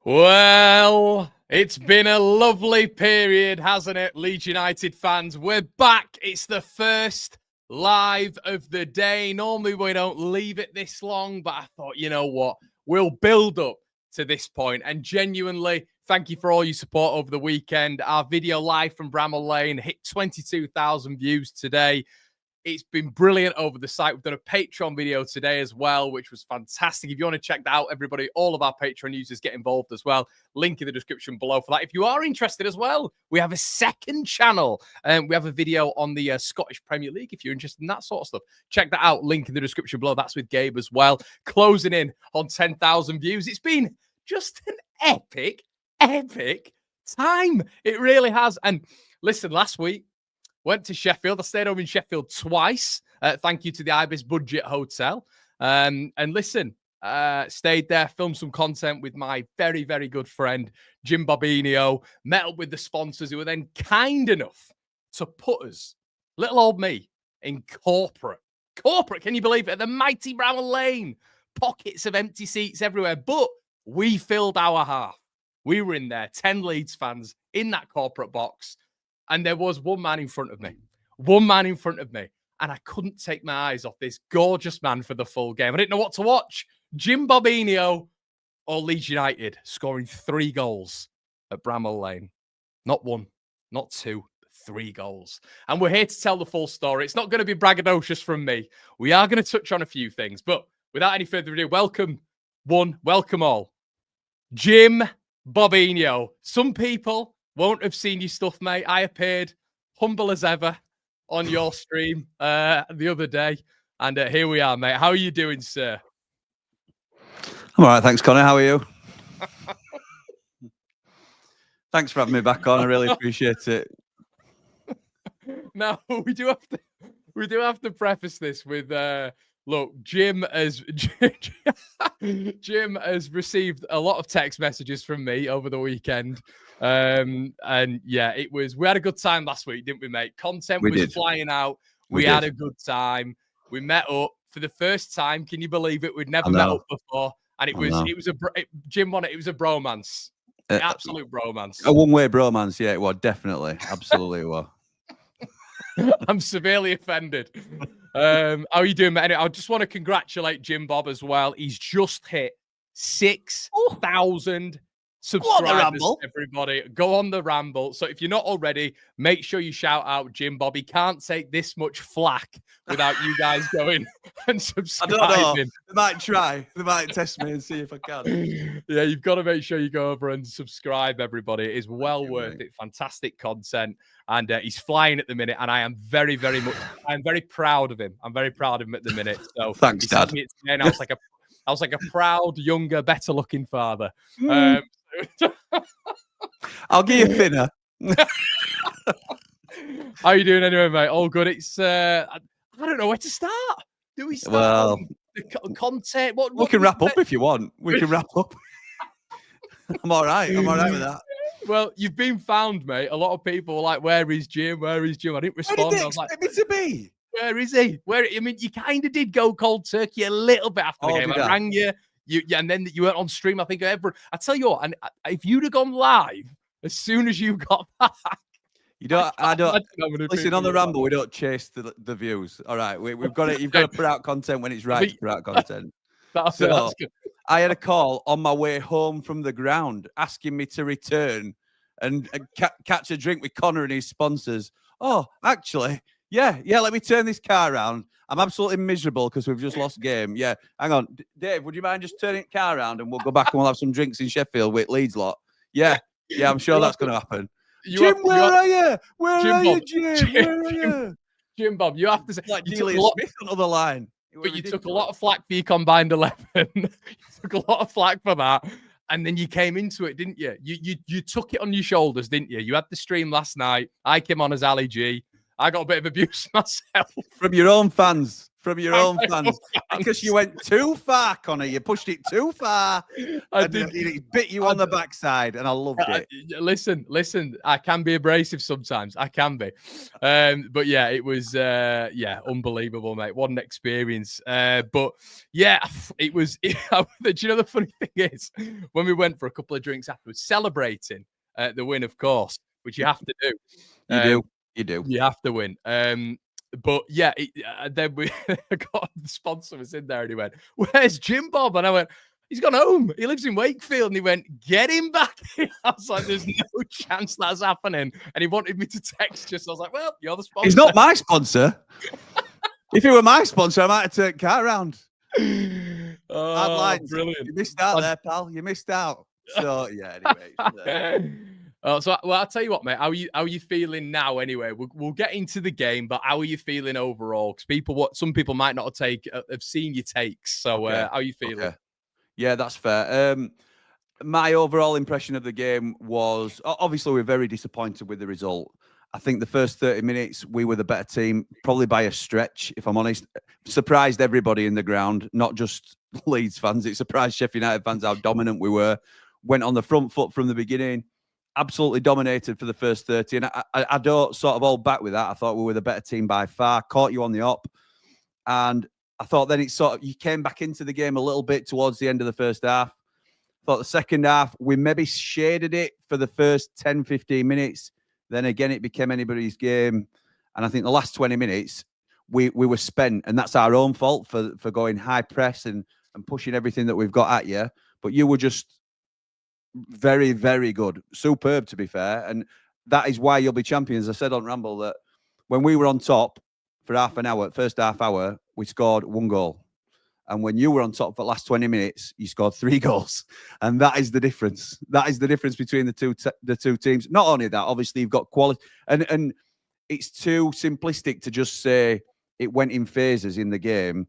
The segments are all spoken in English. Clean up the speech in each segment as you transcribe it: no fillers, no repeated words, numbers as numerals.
Well, it's been a lovely period, hasn't it, Leeds United fans? We're back. It's the first live of the day. Normally, we don't leave it this long, but I thought, you know what? We'll build up to this point. And genuinely, thank you for all your support over the weekend. Our video live from Bramall Lane hit 22,000 views today. It's been brilliant over the site. We've done a Patreon video today as well, which was fantastic. If you want to check that out, everybody, all of our Patreon users get involved as well. Link in the description below for that. If you are interested as well, we have a second channel. We have a video on the Scottish Premier League. If you're interested in that sort of stuff, check that out. Link in the description below. That's with Gabe as well. Closing in on 10,000 views. It's been just an epic time. It really has. And listen, last week, went to Sheffield. I stayed home in Sheffield twice. Thank you to the Ibis Budget Hotel. And listen, stayed there, filmed some content with my very, very good friend, Jimbob. Met up with the sponsors who were then kind enough to put us, little old me, in corporate. Corporate, can you believe it? At the mighty Bramall Lane. Pockets of empty seats everywhere. But we filled our half. We were in there, 10 Leeds fans in that corporate box. And there was one man in front of me, and I couldn't take my eyes off this gorgeous man for the full game. I didn't know what to watch. Jimbob or Leeds United scoring 3 goals at Bramall Lane. Not 1, not 2, but 3 goals. And we're here to tell the full story. It's not going to be braggadocious from me. We are going to touch on a few things, but without any further ado, welcome all. Jimbob. Some people won't have seen your stuff, mate. I appeared humble as ever on your stream the other day. And here we are, mate. How are you doing, sir? I'm all right, thanks, Connor. How are you? Thanks for having me back on. I really appreciate it. Now, we do have to preface this with look, Jim has received a lot of text messages from me over the weekend. And yeah, we had a good time last week, didn't we, mate? Content was flying out. We had a good time. We met up for the first time. Can you believe it? We'd never met up before. And it was Jim won it. It was a bromance. Absolute bromance. A one-way bromance, yeah, it was definitely. Absolutely it was. I'm severely offended. How are you doing, mate? Anyway, I just want to congratulate Jimbob as well. He's just hit 6,000 subscribers, everybody. Go on the ramble. So if you're not already, make sure you shout out Jimbob. He can't take this much flack without you guys going and subscribing. I don't know. They might try. They might test me and see if I can. Yeah, you've got to make sure you go over and subscribe, everybody. It is well worth it. Fantastic content. And he's flying at the minute. And I am very, very proud of him. I'm very proud of him at the minute. So thanks, Dad. And I was like a proud, younger, better looking father. I'll give you a thinner. How you doing anyway, mate? All good. It's I don't know where to start. Do we start? Well, the content. We can wrap up if you want. We can wrap up. I'm all right. I'm all right with that. Well, you've been found, mate. A lot of people were like, "Where is Jim? Where is Jim?" I didn't respond. Where did they I was like, expect me to be? Where is he? I mean, you kind of did go cold turkey a little bit after the game. I rang you. And then you went on stream. I think I tell you what, and if you'd have gone live as soon as you got back, I don't listen on the ramble. We don't chase the views. All right, we've got it. You've got to put out content when it's right to put out content. That's good. I had a call on my way home from the ground asking me to return and catch a drink with Connor and his sponsors. Oh, actually, yeah. Let me turn this car around. I'm absolutely miserable because we've just lost a game. Yeah, hang on. Dave, would you mind just turning the car around and we'll go back and we'll have some drinks in Sheffield with Leeds lot? Yeah, I'm sure that's going to happen. Jim, where are you? Where are you, Jim? Where are you? Jimbob, you have to say, like Delia Smith on the other line. But you took a lot of flack for your combined 11. You took a lot of flack for that. And then you came into it, didn't you? You took it on your shoulders, didn't you? You had the stream last night. I came on as Ali G. I got a bit of abuse myself. From your own fans. from your own fans because you went too far, Connor. You pushed it too far. It bit you on the backside, and I loved it. Listen. I can be abrasive sometimes. I can be, but yeah, it was unbelievable, mate. What an experience. But yeah, it was. Do you know the funny thing is, when we went for a couple of drinks afterwards, celebrating the win, of course, which you have to do. You do. You have to win. But yeah, then we got the sponsor was in there and he went, "Where's Jimbob?" And I went, "He's gone home. He lives in Wakefield." And he went, "Get him back." I was like, "There's no chance that's happening." And he wanted me to text you. So I was like, "Well, you're the sponsor." He's not my sponsor. If he were my sponsor, I might have turned car around. Oh, brilliant. You missed out there, pal. You missed out. So yeah, anyway. Well, I'll tell you what, mate. How are you feeling now? Anyway, we'll get into the game, but how are you feeling overall? Because some people might not have seen your takes. So, how are you feeling? Okay. Yeah, that's fair. My overall impression of the game was obviously we're very disappointed with the result. I think the first 30 minutes we were the better team, probably by a stretch. If I'm honest, surprised everybody in the ground, not just Leeds fans. It surprised Sheffield United fans how dominant we were. Went on the front foot from the beginning. Absolutely dominated for the first 30. And I don't sort of hold back with that. I thought we were the better team by far. Caught you on the op. And I thought then you came back into the game a little bit towards the end of the first half. Thought the second half, we maybe shaded it for the first 10, 15 minutes. Then again, it became anybody's game. And I think the last 20 minutes, we were spent. And that's our own fault for going high press and pushing everything that we've got at you. But you were just very, very good. Superb, to be fair. And that is why you'll be champions. I said on Ramble that when we were on top for half an hour, first half hour, we scored 1 goal. And when you were on top for the last 20 minutes, you scored 3 goals. And that is the difference. That is the difference between the two teams. Not only that, obviously you've got quality. And it's too simplistic to just say it went in phases in the game.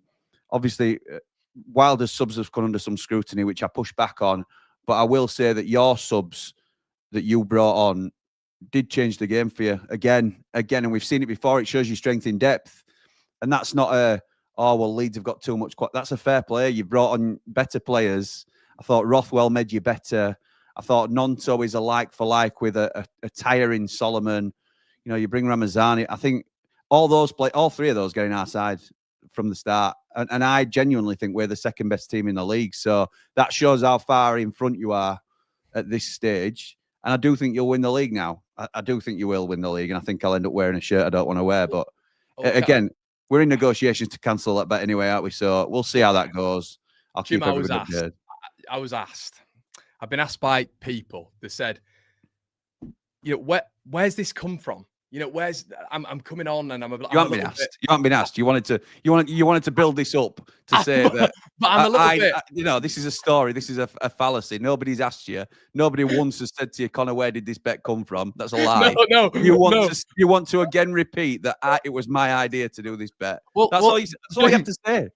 Obviously, Wilder's subs have come under some scrutiny, which I push back on. But I will say that your subs that you brought on did change the game for you again, and we've seen it before. It shows you strength in depth, and that's not Leeds have got too much. That's a fair play. You brought on better players. I thought Rothwell made you better. I thought Nonto is a like for like with a tiring Solomon. You know, you bring Ramazani. I think all 3 of those getting our side from the start. And I genuinely think we're the second best team in the league. So that shows how far in front you are at this stage. And I do think you'll win the league now. I do think you will win the league. And I think I'll end up wearing a shirt I don't want to wear. But again, we're in negotiations to cancel that bet anyway, aren't we? So we'll see how that goes. I'll keep everybody updated. I was asked. I've been asked by people that said, you know, where's this come from? You know, I'm coming on and I'm a bit. You haven't been asked. You haven't been asked. You wanted to build this up to say that. But I'm a little bit. You know, this is a story. This is a fallacy. Nobody's asked you. Nobody once has said to you, Connor, where did this bet come from? That's a lie. No. You want to again repeat that it was my idea to do this bet. That's all you have to say.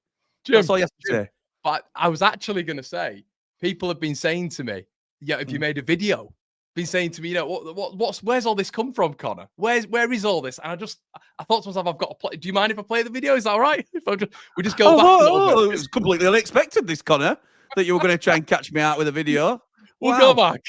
Jim, that's all you have to say. But I was actually going to say, people have been saying to me, yeah, if you made a video. Been saying to me, you know, where's all this come from, Connor? Where is all this? And I thought to myself, I've got to play. Do you mind if I play the video? Is that all right? If we just go back a little bit. It was completely unexpected, this, Connor, that you were going to try and catch me out with a video. We'll go back.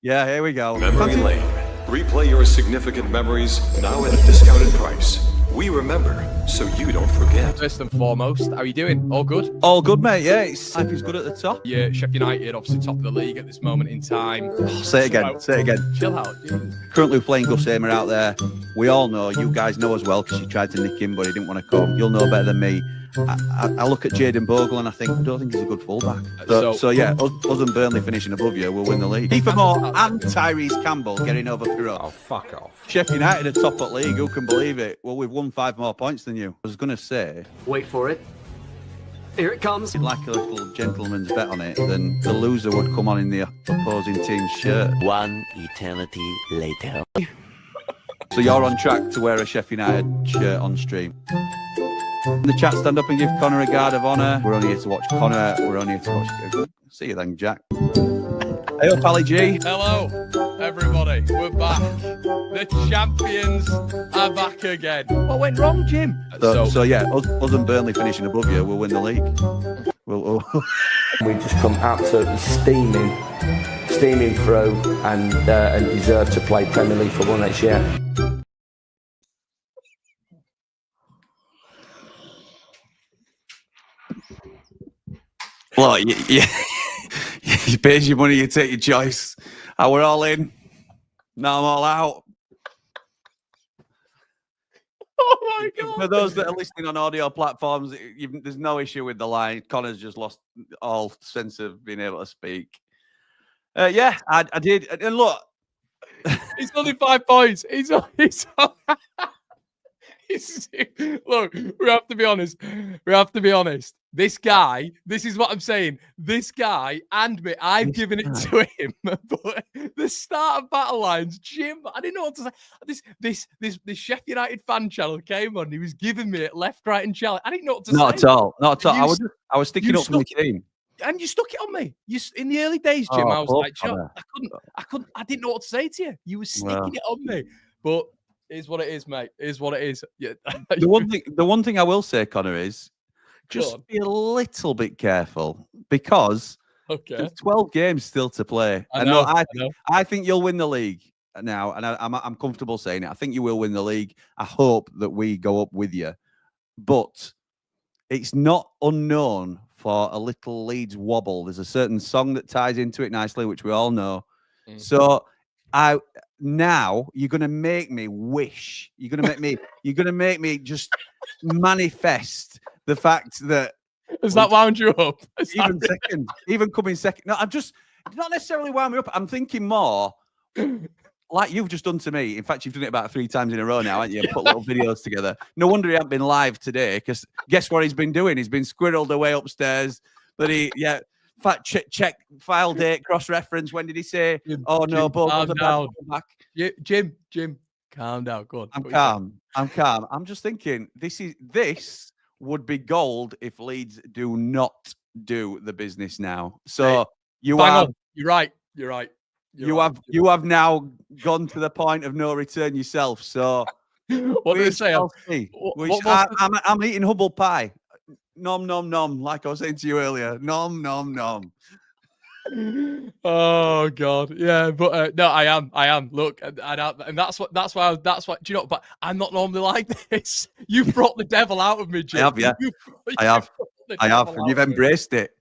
Yeah, here we go. Memory Lane. Replay your significant memories now at a discounted price. We remember, so you don't forget. First and foremost, how are you doing? All good? All good, mate. Yeah, life is good at the top. Yeah, Sheffield United, obviously top of the league at this moment in time. Say it again. Chill out. Currently playing Gus Hamer out there. We all know, you guys know as well, because you tried to nick him, but he didn't want to come. You'll know better than me. I look at Jayden Bogle and I don't think he's a good fullback. So yeah, us and Burnley finishing above you, we'll win the league. Ethan Moore and Tyrese Campbell getting over Pirot. Oh, fuck off. Sheffield United are top at league. Who can believe it? Well, we've won 5 more points than you. I was going to say... Wait for it. Here it comes. If you'd like a little gentleman's bet on it, then the loser would come on in the opposing team's shirt. 1 eternity later. So you're on track to wear a Sheffield United shirt on stream. In the chat, stand up and give Connor a guard of honour. We're only here to watch Connor. We're only here to watch... See you then, Jack. Hey up, Ali G. Hello. everybody, we're back. The champions are back again. What went wrong, Jim? So yeah, us and Burnley finishing above you, we'll win the league. We just come absolutely steaming through, and deserve to play Premier League football next year. Well, you pay your money, you take your choice. We're all in. Now I'm all out. Oh my God. For those that are listening on audio platforms, there's no issue with the line. Connor's just lost all sense of being able to speak. Yeah, I did. And look, It's only 5 points. Look, we have to be honest. This guy, this is what I'm saying. This guy and me, I've given it to him. But the start of Battle Lines, Jim, I didn't know what to say. This Sheffield United fan channel came on. He was giving me it left, right, and challenge. I didn't know what to say. Not at all. I was sticking up for my team. And you stuck it on me. In the early days, Jim, I was like, I didn't know what to say to you. You were sticking it on me. But it is what it is, mate. It is what it is. Yeah. The one thing I will say, Connor, is just be a little bit careful because there's 12 games still to play. I think you'll win the league now, and I'm comfortable saying it. I think you will win the league. I hope that we go up with you, but it's not unknown for a little Leeds wobble. There's a certain song that ties into it nicely, which we all know. So now you're going to make me wish. You're going to make me just manifest the fact that has that wound you up? Even coming second. No, I'm just not necessarily wound me up. I'm thinking more like you've just done to me. In fact, you've done it about 3 times in a row now, haven't you? Put little videos together. No wonder he hasn't been live today, because guess what he's been doing? He's been squirreled away upstairs. But fact check file date, cross-reference. When did he say? Jim, calm down. Jim, calm down. Go on. I'm calm. I'm just thinking this would be gold if Leeds do not do the business now. So you're right. You have now gone to the point of no return yourself. So what do you say? I'm eating humble pie. Nom nom nom, like I was saying to you earlier. Nom nom nom. Oh God, yeah, but no, I am. Look, and that's why. Do you know? But I'm not normally like this. You brought the devil out of me, Jim. I have, yeah. I have, and you've embraced it.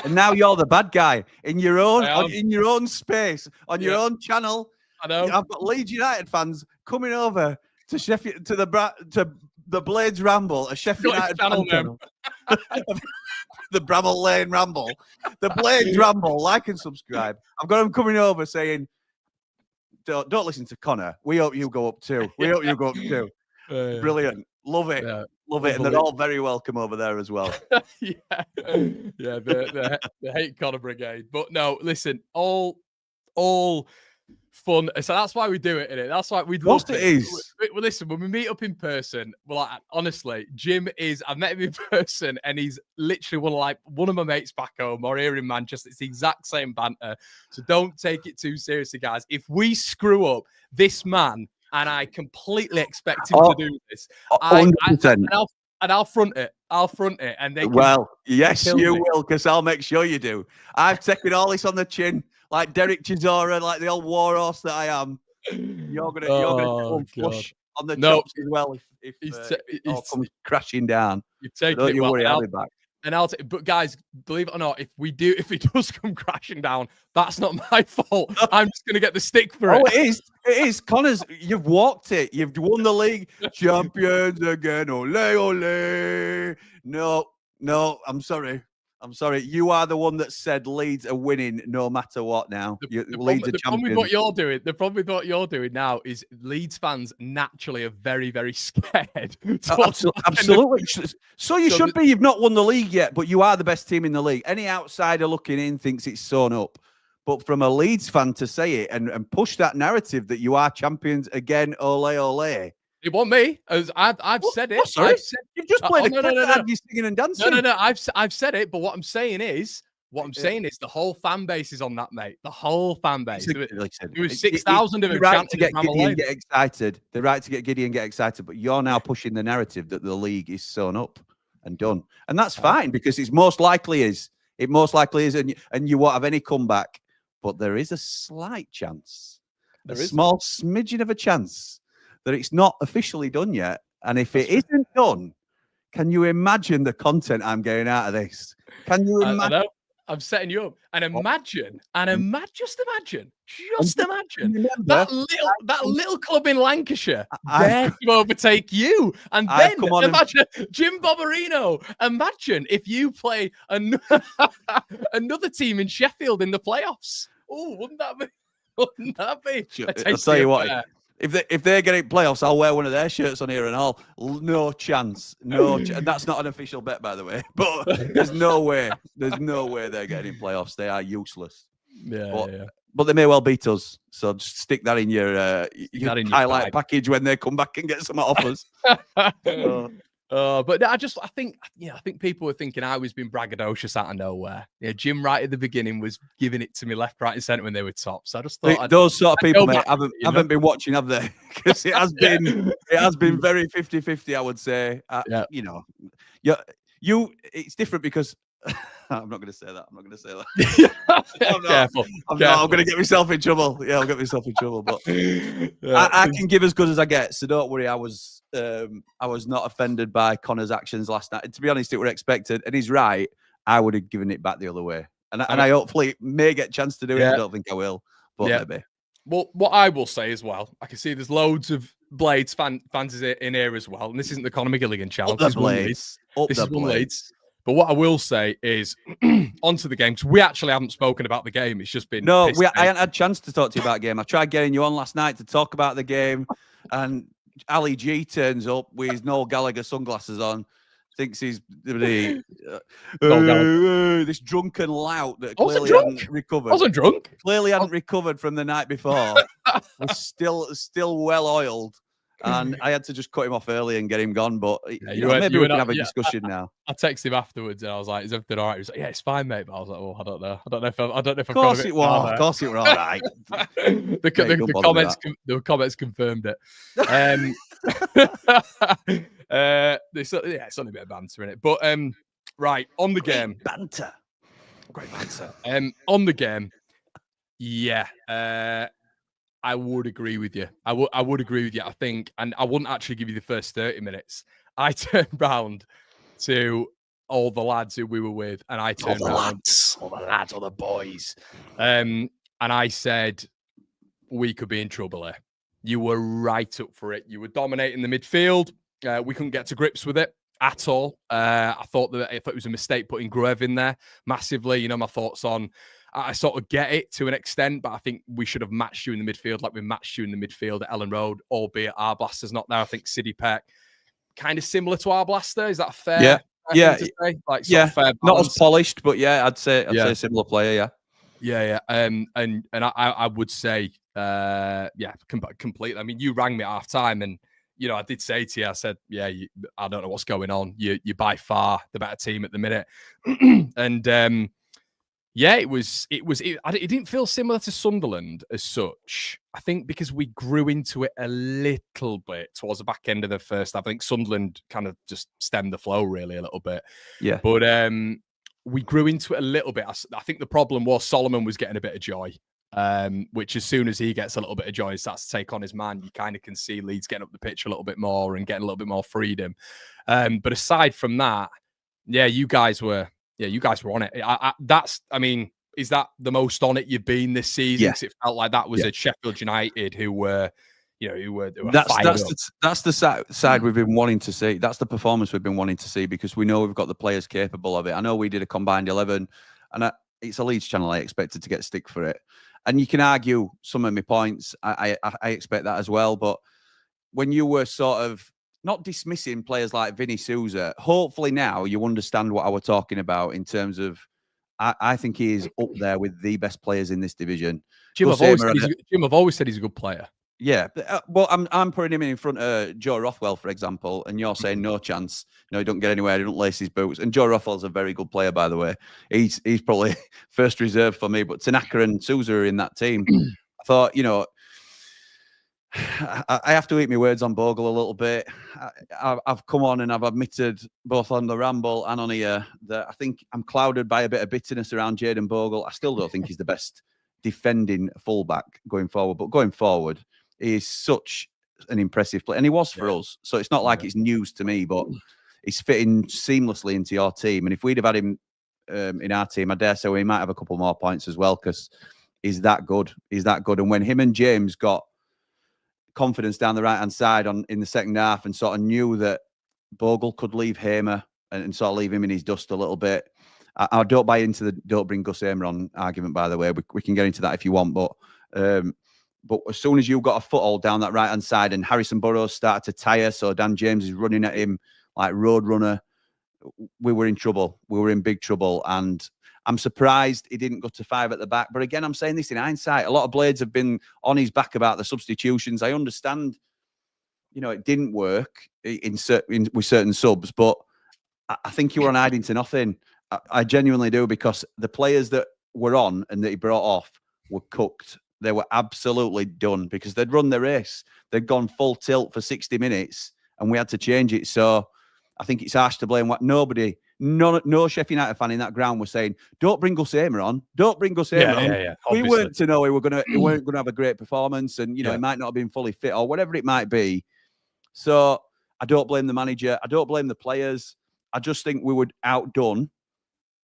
And now you're the bad guy in your own space, on your own channel. I know. I've got Leeds United fans coming over to Sheffield to the Blades Ramble, a Sheffield United channel. The Bramall Lane Ramble, the Blades Ramble. Like and subscribe. I've got them coming over saying, "Don't listen to Connor. We hope you go up too. We hope you go up too." Brilliant. Love it. Yeah. Love it. And they're all very welcome over there as well. The hate Connor Brigade. But no, listen, all fun. So that's why we do it, innit? That's why we love it. It is. Listen, when we meet up in person, honestly, Jim I've met him in person, and he's literally one of my mates back home or here in Manchester. It's the exact same banter. So don't take it too seriously, guys. If we screw up, this man, and I completely expect him to do this, 100%. And I'll front it. And they yes, you will, because I'll make sure you do. I've taken all this on the chin, like Derek Chisora, like the old warhorse that I am. You're gonna come flush on the chops as well if it all comes crashing down. Don't you worry, I'll be back. And but guys, believe it or not, if it does come crashing down, that's not my fault. I'm just going to get the stick for it. Oh, it is. Connors, you've walked it. You've won the league. Champions again. Ole, ole. No, I'm sorry. You are the one that said Leeds are winning no matter what now. Leeds are champions. The problem with what you're doing now is Leeds fans naturally are very, very scared. Absolutely. So you should be. You've not won the league yet, but you are the best team in the league. Any outsider looking in thinks it's sewn up. But from a Leeds fan to say it and push that narrative that you are champions again, ole, ole. It wasn't me. I've said it. Sorry. You've just played a clip that had you singing and dancing. No. I've said it. But what I'm saying is, What I'm saying is the whole fan base is on that, mate. The whole fan base. There was 6,000 of them right chanting to get Bramall giddy and Lane. get excited. The right to get giddy and get excited, but you're now pushing the narrative that the league is sewn up and done, and that's fine because it most likely is, and you won't have any comeback. But there is a slight chance, a small smidgen of a chance that it's not officially done yet. And if it isn't done, can you imagine the content I'm getting out of this? Can you imagine? I know. I'm setting you up. And imagine, just imagine that little club in Lancashire dare to overtake you. And then imagine Jimbob. Imagine if you play another team in Sheffield in the playoffs. Oh, wouldn't that be? I'll tell you what. If they get in playoffs, I'll wear one of their shirts on here and all. No chance. That's not an official bet, by the way. But there's no way. There's no way they're getting in playoffs. They are useless. But they may well beat us. So just stick that in your highlight package when they come back and get some offers. But I think people were thinking I was being braggadocious out of nowhere. Yeah, Jim right at the beginning was giving it to me left, right, and centre when they were top. So I just thought those sort of people, mate, haven't been watching, have they? Because it has been very 50-50, I would say. You know, it's different because I'm not going to say that. Careful. I'm going to get myself in trouble. Yeah, I'll get myself in trouble. But I can give as good as I get. So don't worry. I was not offended by Connor's actions last night. And to be honest, it were expected. And he's right. I would have given it back the other way. And I hopefully may get a chance to do it. I don't think I will. But maybe. Well, what I will say as well, I can see there's loads of Blades fans in here as well. And this isn't the Conor McGilligan channel. This is one Leeds. But what I will say is, onto the game, because we actually haven't spoken about the game. It's just been I hadn't had a chance to talk to you about the game. I tried getting you on last night to talk about the game, and Ali G turns up with his Noel Gallagher sunglasses on, thinks he's this drunken lout that clearly hadn't recovered. I wasn't drunk. Clearly hadn't recovered from the night before. Was still well oiled. And I had to just cut him off early and get him gone. But maybe we can have a discussion now. I texted him afterwards and I was like, "Is everything all right?" He was like, "Yeah, it's fine, mate." But I was like, "Oh, I don't know. I don't know if Of course it was. Of course it was all right. The comments confirmed it. It's only a bit of banter in it. But right on the game, great banter. On the game, I would agree with you. I would agree with you. I think, and I wouldn't actually give you the first 30 minutes. I turned round to all the lads who we were with, and I turned round, all the boys, and I said, we could be in trouble here. You were right up for it. You were dominating the midfield. We couldn't get to grips with it at all. I thought it was a mistake putting Gruev in there massively. You know, my thoughts on. I sort of get it to an extent, but I think we should have matched you in the midfield like we matched you in the midfield at Ellen Road, albeit our blaster's not there. I think Siddy Peck, kind of similar to our blaster. Is that fair? Yeah. Like, fair not as polished, but I'd say a similar player, Yeah. And I would say, completely. I mean, you rang me at half time and, I did say to you, I said, I don't know what's going on. You're by far the better team at the minute. And, it didn't feel similar to Sunderland as such. I think because we grew into it a little bit towards the back end of the first half. I think Sunderland kind of just stemmed the flow really a little bit. Yeah. But we grew into it a little bit. I think the problem was Solomon was getting a bit of joy, which as soon as he gets a little bit of joy and starts to take on his man, you kind of can see Leeds getting up the pitch a little bit more and getting a little bit more freedom. But aside from that, you guys were on it. Is that the most on it you've been this season? Yeah. 'Cause it felt like that was a Sheffield United who were that's the side we've been wanting to see. That's the performance we've been wanting to see because we know we've got the players capable of it. I know we did a combined 11, and it's a Leeds channel. I expected to get stick for it, and you can argue some of my points. I expect that as well. But when you were sort of not dismissing players like Vinny Souza, hopefully now you understand what I was talking about in terms of I think he is up there with the best players in this division. Jim, I've always said he's a good player. Yeah, well, I'm putting him in front of Joe Rothwell, for example, and you're saying no chance. No, he don't get anywhere. He don't lace his boots. And Joe Rothwell's a very good player, by the way. He's probably first reserve for me. But Tanaka and Sousa are in that team. I thought, I have to eat my words on Bogle a little bit. I've come on and I've admitted both on the ramble and on here that I think I'm clouded by a bit of bitterness around Jayden Bogle. I still don't think he's the best defending fullback going forward, but going forward, he's such an impressive player, and he was for us. So it's not like it's news to me, but he's fitting seamlessly into your team. And if we'd have had him in our team, I dare say we might have a couple more points as well, because he's that good. He's that good. And when him and James got confidence down the right-hand side in the second half and sort of knew that Bogle could leave Hamer and sort of leave him in his dust a little bit. I don't buy into the don't bring Gus Hamer on argument, by the way. We can get into that if you want, but as soon as you got a foothold down that right-hand side and Harrison Burrows started to tire, so Dan James is running at him like roadrunner, we were in trouble. We were in big trouble, and I'm surprised he didn't go to 5 at the back. But again, I'm saying this in hindsight. A lot of blades have been on his back about the substitutions. I understand, it didn't work with certain subs, but I think you were on hiding to nothing. I genuinely do, because the players that were on and that he brought off were cooked. They were absolutely done because they'd run the race. They'd gone full tilt for 60 minutes and we had to change it. So I think it's harsh to blame what no Sheffield United fan in that ground was saying, don't bring Gus Hamer on. Don't bring Gus Hamer on. Yeah, we weren't to know he weren't going to have a great performance, and he might not have been fully fit or whatever it might be. So I don't blame the manager. I don't blame the players. I just think we were outdone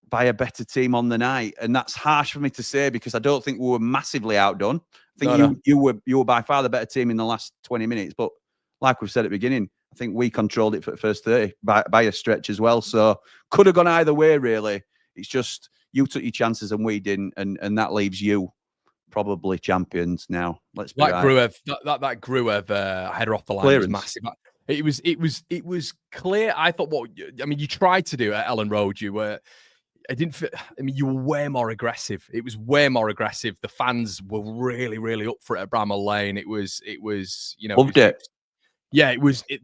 by a better team on the night. And that's harsh for me to say, because I don't think we were massively outdone. I think you were by far the better team in the last 20 minutes. But like we've said at the beginning, I think we controlled it for the first 30 by a stretch as well. So could have gone either way, really. It's just you took your chances and we didn't. And that leaves you probably champions now. Let's be that Gruev header off the line was massive. It was clear. I thought you tried to do at Ellen Road. You were way more aggressive. It was way more aggressive. The fans were really, really up for it at Bramall Lane. It was loved it. Yeah,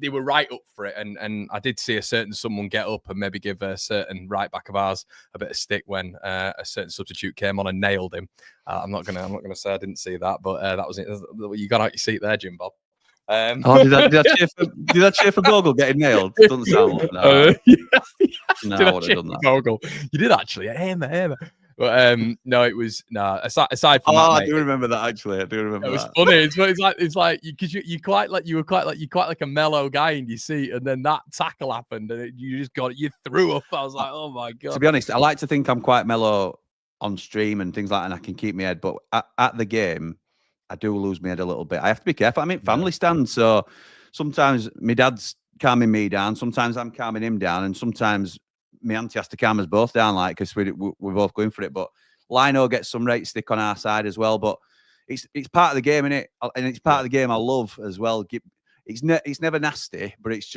they were right up for it, and I did see a certain someone get up and maybe give a certain right back of ours a bit of stick when a certain substitute came on and nailed him. I'm not gonna say I didn't see that, but that was it. You got out your seat there, Jimbob. Did that cheer for Bogle getting nailed? Doesn't sound like that. No, I would have done that. Bogle. You did actually. Hamer. But no, it was aside from that, I do remember that actually. I do remember it was that. funny. It's like because you quite like a mellow guy in your seat, and then that tackle happened, and you threw up. I was like, oh my god. To be honest, I like to think I'm quite mellow on stream and things like that, and I can keep my head. But at the game, I do lose my head a little bit. I have to be careful. I'm in family stand, so sometimes my dad's calming me down, sometimes I'm calming him down, and sometimes my auntie has to calm us both down, like, because we're both going for it. But Lino gets some rate stick on our side as well. But it's part of the game, innit? And it's part of the game I love as well. It's never nasty, but it's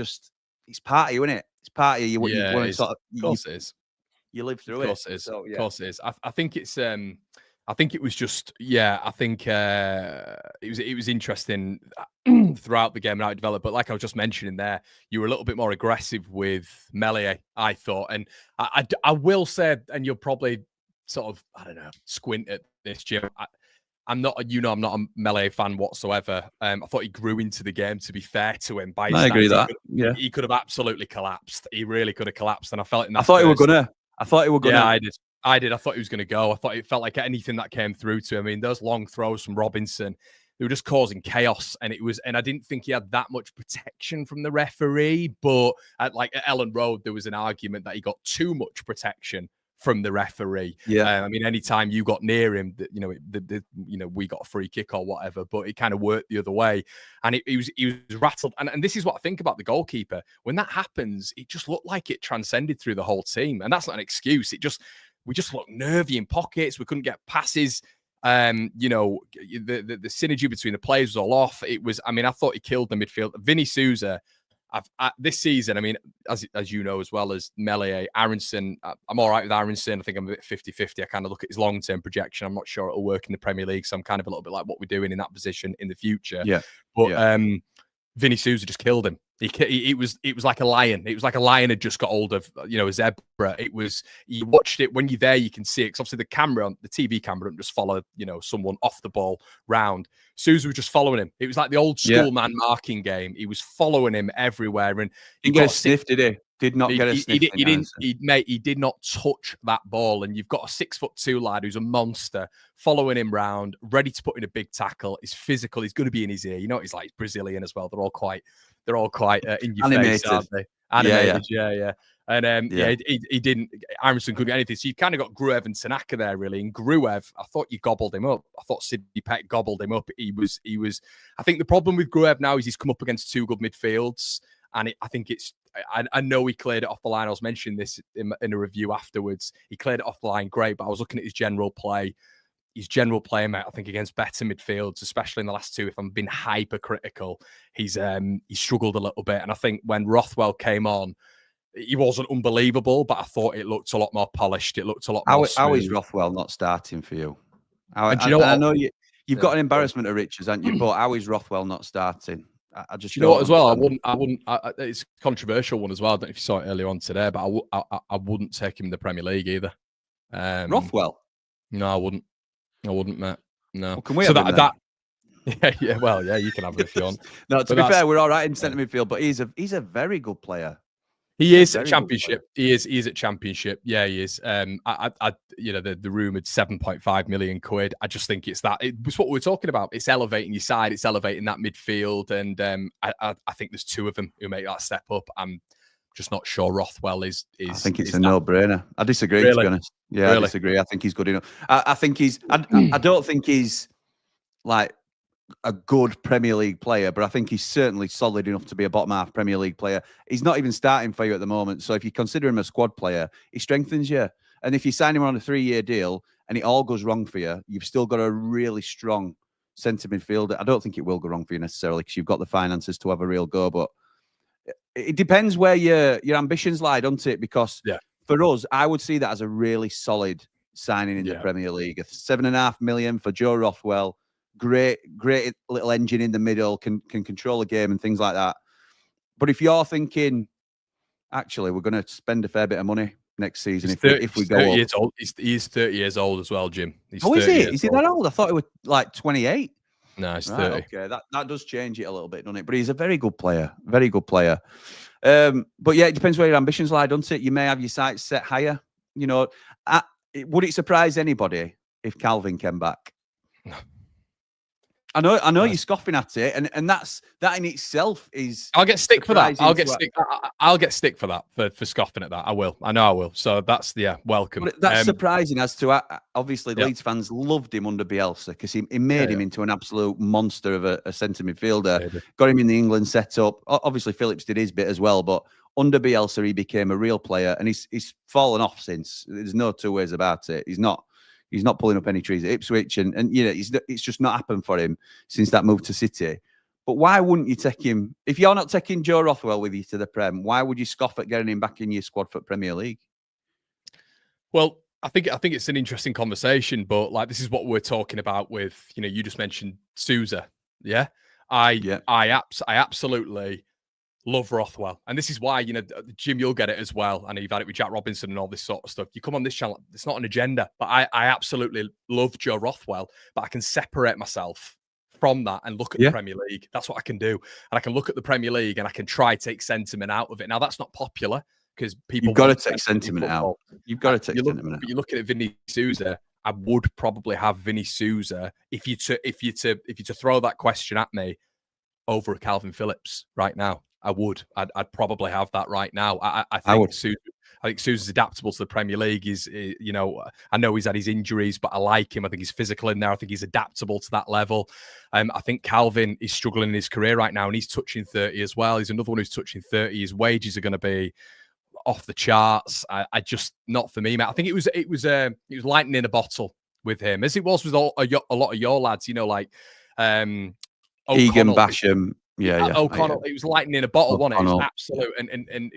part of you, innit? It's part of you. What you want to sort of. Of course it is. You live through it. Of course it is. So, yeah. Of course it is. I think it's. I think it was just, I think it was interesting throughout the game and how it developed. But like I was just mentioning there, you were a little bit more aggressive with Meslier, I thought. And I will say, and you'll probably sort of, I don't know, squint at this, Jim. I'm not a Meslier fan whatsoever. I thought he grew into the game, to be fair to him. I agree that. He could have absolutely collapsed. He really could have collapsed. And I felt it in that I thought he were gonna. Yeah, I did. I thought he was going to go. I thought it felt like anything that came through to him. I mean, those long throws from Robinson, they were just causing chaos. And I didn't think he had that much protection from the referee. But at Ellen Road, there was an argument that he got too much protection from the referee. Yeah. I mean, anytime you got near him, we got a free kick or whatever. But it kind of worked the other way. And he was rattled. And this is what I think about the goalkeeper. When that happens, it just looked like it transcended through the whole team. And that's not an excuse. We just looked nervy in pockets. We couldn't get passes. The synergy between the players was all off. I thought he killed the midfield. Vinny Sousa, this season, I mean, as you know as well as Melier, Aronson, I'm all right with Aronson. I think I'm a bit 50-50. I kind of look at his long-term projection. I'm not sure it'll work in the Premier League, so I'm kind of a little bit like what we're doing in that position in the future. Yeah. But Vinny Souza just killed him. It was like a lion. It was like a lion had just got hold of, a zebra. You watched it when you're there, you can see it. Because obviously the TV camera doesn't just follow, someone off the ball round. Souza was just following him. It was like the old school man marking game. He was following him everywhere. And he got a sniff, did he? Did not get a sniff. He did not touch that ball. And you've got a 6'2" lad who's a monster following him round, ready to put in a big tackle. He's physical. He's going to be in his ear. He's like Brazilian as well. They're all quite in your animated face, aren't they? Animated, yeah. And he didn't. Aronson couldn't get anything. So you kind of got Gruev and Tanaka there, really. And Gruev, I thought you gobbled him up. I thought Sidney Peck gobbled him up. He was. I think the problem with Gruev now is he's come up against two good midfields, and I think it's. I know he cleared it off the line. I was mentioning this in a review afterwards. He cleared it off the line, great. But I was looking at his general play. His general play, mate, I think against better midfields, especially in the last two, if I'm being hypercritical, he's struggled a little bit. And I think when Rothwell came on, he wasn't unbelievable, but I thought it looked a lot more polished. It looked a lot more smooth. How is Rothwell not starting for you? I know you've got an embarrassment of riches, haven't you? But how is Rothwell not starting? I just know what as well. I wouldn't. It's a controversial one as well. I don't know if you saw it earlier on today, but I wouldn't take him in the Premier League either. Rothwell? No, I wouldn't, mate. No. Well, can we have him then? Yeah. Well, yeah, you can have him if you want. No, to be fair, we're all right in centre midfield, but he's a very good player. He is at Championship. He is at Championship. Yeah, he is. The rumoured 7.5 million quid. I just think it's that. It's what we're talking about. It's elevating your side. It's elevating that midfield. And I think there's two of them who make that step up. I'm just not sure Rothwell is. I think it's a no-brainer. I disagree, to be honest. Yeah, really? I disagree. I think he's good enough. I think he's. I don't think he's like a good Premier League player, but I think he's certainly solid enough to be a bottom half Premier League player. He's not even starting for you at the moment. So if you consider him a squad player, he strengthens you. And if you sign him on a 3-year deal and it all goes wrong for you, you've still got a really strong centre midfielder. I don't think it will go wrong for you necessarily because you've got the finances to have a real go, but it depends where your ambitions lie, doesn't it? Because for us, I would see that as a really solid signing in the Premier League. 7.5 million for Joe Rothwell. Great little engine in the middle, can control a game and things like that. But if you're thinking, actually, we're going to spend a fair bit of money next season if we go up. Years old. He's 30 years old as well, Jim. Is he? Is he that old? I thought he was like 28. No, he's 30. Okay, that does change it a little bit, doesn't it? But he's a very good player. Very good player. But yeah, it depends where your ambitions lie, doesn't it? You may have your sights set higher. Would it surprise anybody if Calvin came back? No. I know you're scoffing at it, and that in itself is. I'll get stick for that. I'll get stick for that for scoffing at that. I will. I know I will. So that's welcome. But that's surprising as to obviously the Leeds fans loved him under Bielsa because he made him into an absolute monster of a centre midfielder. Got him in the England setup. Obviously Phillips did his bit as well, but under Bielsa he became a real player, and he's fallen off since. There's no two ways about it. He's not pulling up any trees at Ipswich, and it's just not happened for him since that move to City. But why wouldn't you take him? If you're not taking Joe Rothwell with you to the Prem, why would you scoff at getting him back in your squad for Premier League? Well, I think it's an interesting conversation, but like this is what we're talking about with, you just mentioned Souza. Yeah. I absolutely love Rothwell. And this is why, Jim, you'll get it as well. I know you've had it with Jack Robinson and all this sort of stuff. You come on this channel, it's not an agenda, but I absolutely love Joe Rothwell, but I can separate myself from that and look at the Premier League. That's what I can do. And I can look at the Premier League and I can try to take sentiment out of it. Now, that's not popular because people... You've got to take sentiment out. You've got to take sentiment out. But you're looking at Vinny Souza, I would probably have Vinny Souza, if you to throw that question at me, over a Calvin Phillips right now. I would. I'd probably have that right now. I think Souza's adaptable to the Premier League. I know he's had his injuries, but I like him. I think he's physical in there. I think he's adaptable to that level. I think Calvin is struggling in his career right now, and he's touching 30 as well. He's another one who's touching 30. His wages are going to be off the charts. I just not for me, mate. I think it was lightning in a bottle with him, as it was with a lot of your lads. Like Egan Basham. Yeah. O'Connell, it was lightning in a bottle, wasn't it? It was O'Connell. absolute. And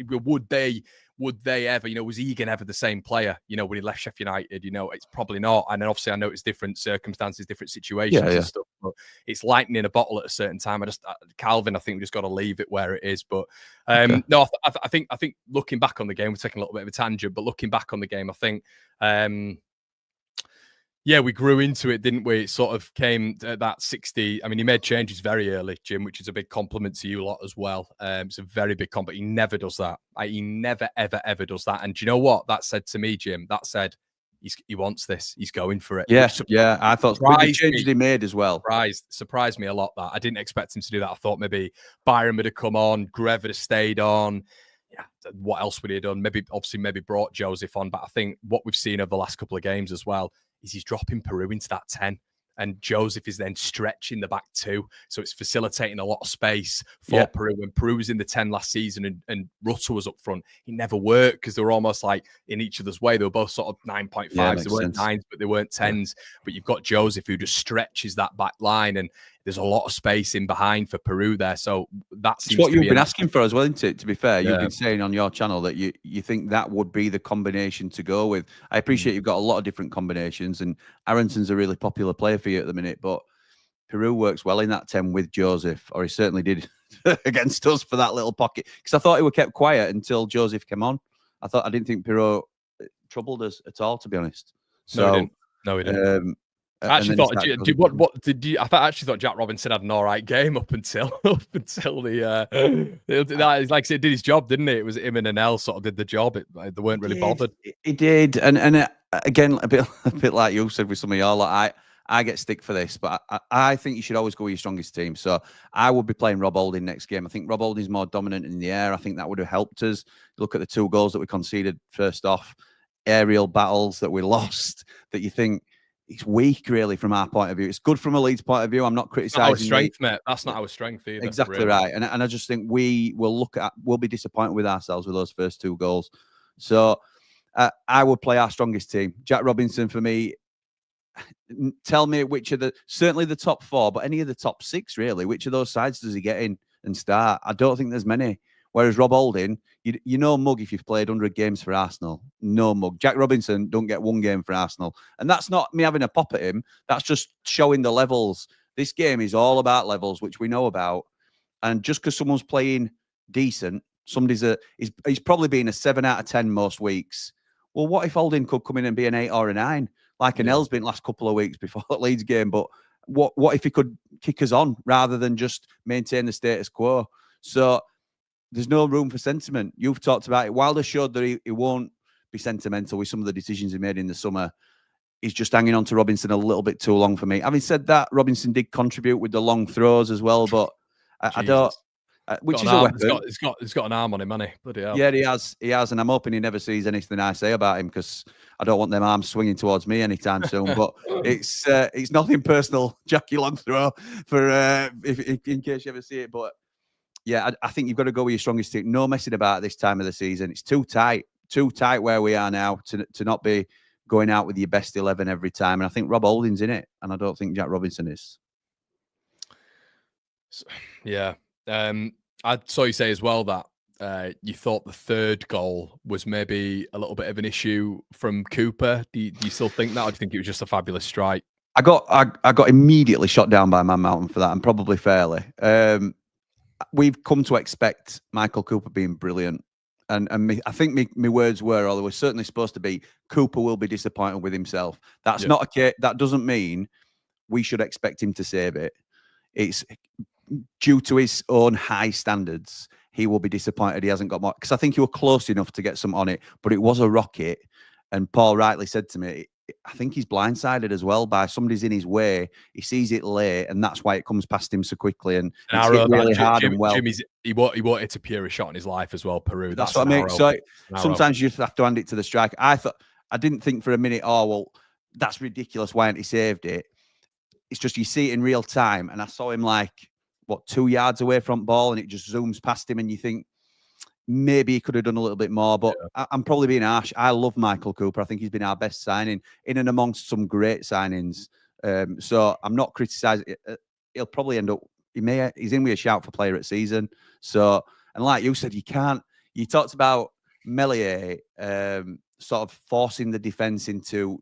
would they ever, was Egan ever the same player, when he left Sheffield United? It's probably not. And then obviously I know it's different circumstances, different situations and stuff, but it's lightning in a bottle at a certain time. Calvin, I think we just got to leave it where it is. But no, I think looking back on the game, we're taking a little bit of a tangent, but looking back on the game, I think, yeah, we grew into it, didn't we? It sort of came at that 60. I mean, he made changes very early, Jim, which is a big compliment to you lot as well. It's a very big compliment. He never does that. He never, ever, ever does that. And do you know what that said to me, Jim? That said, he wants this. He's going for it. Yeah. I thought with the changes he made as well. Surprised me a lot that. I didn't expect him to do that. I thought maybe Byram would have come on, Grev would have stayed on. Yeah, what else would he have done? Maybe brought Joseph on. But I think what we've seen over the last couple of games as well is he's dropping Peru into that 10. And Joseph is then stretching the back 2. So it's facilitating a lot of space for Peru. When Peru was in the 10 last season and Rutter was up front, it never worked because they were almost like in each other's way. They were both sort of 9.5s. They weren't 9s, but they weren't 10s. But you've got Joseph who just stretches that back line, and there's a lot of space in behind for Peru there. So that's what you've been asking for as well, isn't it? To be fair, you've been saying on your channel that you think that would be the combination to go with. I appreciate you've got a lot of different combinations, and Aronton's a really popular player for you at the minute, but Peru works well in that 10 with Joseph, or he certainly did against us for that little pocket. Because I thought he were kept quiet until Joseph came on. I didn't think Peru troubled us at all, to be honest. So, no, he didn't. I actually thought Jack Robinson had an all right game up until the like I said, did his job, didn't he? It was him and Anel sort of did the job. They weren't really bothered. He did, and again, a bit like you said with some of y'all. I get stick for this, but I think you should always go with your strongest team. So I would be playing Rob Holding next game. I think Rob Holding's more dominant in the air. I think that would have helped us. Look at the 2 goals that we conceded first off, aerial battles that we lost. That you think. It's weak, really, from our point of view. It's good from a Leeds point of view. I'm not criticising our strength, mate. That's not our strength either. Exactly really. Right. And I just think we'll be disappointed with ourselves with those first 2 goals. So I would play our strongest team. Jack Robinson for me. Tell me which of certainly the top 4, but any of the top 6 really. Which of those sides does he get in and start? I don't think there's many. Whereas Rob Holding, you know mug if you've played 100 games for Arsenal. No mug. Jack Robinson don't get 1 game for Arsenal. And that's not me having a pop at him. That's just showing the levels. This game is all about levels, which we know about. And just because someone's playing decent, he's probably been a 7 out of 10 most weeks. Well, what if Holding could come in and be an 8 or a 9? Like Anel's been last couple of weeks before the Leeds game. But what if he could kick us on rather than just maintain the status quo? So there's no room for sentiment. You've talked about it. Wilder showed that he won't be sentimental with some of the decisions he made in the summer. He's just hanging on to Robinson a little bit too long for me. Having said that, Robinson did contribute with the long throws as well, but I don't. Which is a weapon. He's got an arm on him, hasn't he? Bloody hell. Yeah, he has, and I'm hoping he never sees anything I say about him because I don't want them arms swinging towards me anytime soon. But it's nothing personal, Jackie Longthrow, for if in case you ever see it. But yeah, I think you've got to go with your strongest team. No messing about this time of the season. It's too tight where we are now to not be going out with your best 11 every time. And I think Rob Holding's in it, and I don't think Jack Robinson is. Yeah. I saw you say as well that you thought the 3rd goal was maybe a little bit of an issue from Cooper. Do you still think that, or do you think it was just a fabulous strike? I got immediately shot down by Man Mountain for that, and probably fairly. We've come to expect Michael Cooper being brilliant. And I think my words were, or they were certainly supposed to be, Cooper will be disappointed with himself. That's not a case. That doesn't mean we should expect him to save it. It's due to his own high standards. He will be disappointed he hasn't got more. Because I think he was close enough to get some on it, but it was a rocket. And Paul rightly said to me, I think he's blindsided as well by somebody's in his way. He sees it late, and that's why it comes past him so quickly. And it's hit really hard and well. He wanted to pure a shot in his life as well, Peru. That's what I mean. So sometimes you just have to hand it to the striker. I didn't think for a minute, oh, well, that's ridiculous. Why hadn't he saved it? It's just you see it in real time. And I saw him 2 yards away from ball, and it just zooms past him, and you think, maybe he could have done a little bit more, but I'm probably being harsh. I love Michael Cooper. I think he's been our best signing in and amongst some great signings. So I'm not criticising. He'll probably end up he's in with a shout for player at season. So, and like you said, you talked about Meslier sort of forcing the defence into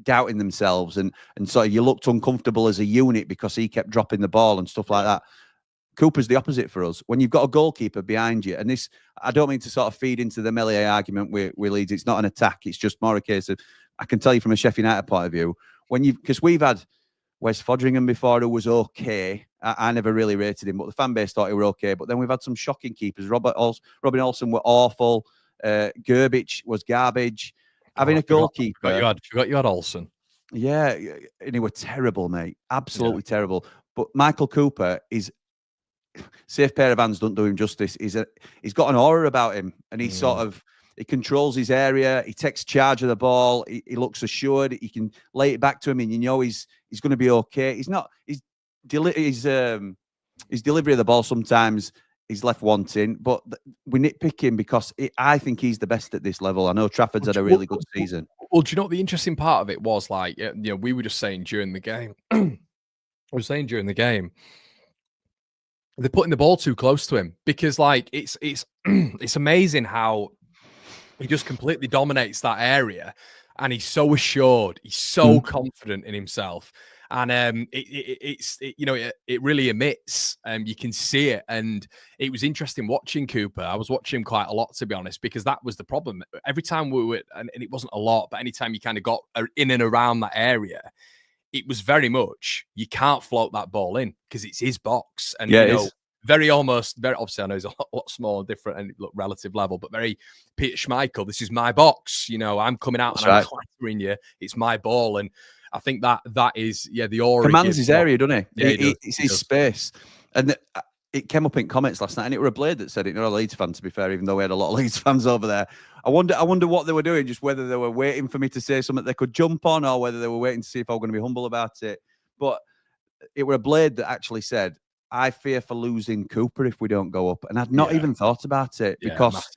doubting themselves, and so you looked uncomfortable as a unit because he kept dropping the ball and stuff like that. Cooper's the opposite for us. When you've got a goalkeeper behind you, and this, I don't mean to sort of feed into the Meslier argument with Leeds. It's not an attack. It's just more a case of, I can tell you from a Sheffield United point of view, because we've had Wes Fodringham before who was okay. I never really rated him, but the fan base thought he were okay. But then we've had some shocking keepers. Robin Olsen were awful. Gerbich was garbage. Having a goalkeeper. Forgot you had Olsen. Yeah, and he were terrible, mate. Absolutely terrible. But Michael Cooper is safe pair of hands. Don't do him justice. He's got an aura about him, and he he controls his area. He takes charge of the ball. He looks assured. You can lay it back to him, and you know he's going to be okay. His delivery of the ball sometimes is left wanting, but we nitpick him because I think he's the best at this level. I know Trafford's had a really good season. Well, do you know what the interesting part of it was? Like, we were just saying during the game. They're putting the ball too close to him because, like, it's it's amazing how he just completely dominates that area, and he's so assured, he's so confident in himself, and it really emits, and you can see it. And it was interesting watching Cooper. I was watching him quite a lot, to be honest, because that was the problem. Every time we were, and it wasn't a lot, but anytime you kind of got in and around that area, it was very much, you can't float that ball in because it's his box. And, very obviously, I know he's a lot smaller, different, and look, relative level, but very Peter Schmeichel. This is my box. I'm coming out and I'm clattering you. It's my ball. And I think that is, the aura. Commands his area, doesn't he? Yeah, it's his space. And it came up in comments last night, and it were a Blade that said it, not a Leeds fan, to be fair, even though we had a lot of Leeds fans over there. I wonder what they were doing, just whether they were waiting for me to say something they could jump on, or whether they were waiting to see if I was going to be humble about it. But it were a Blade that actually said, I fear for losing Cooper if we don't go up. And I'd not even thought about it, because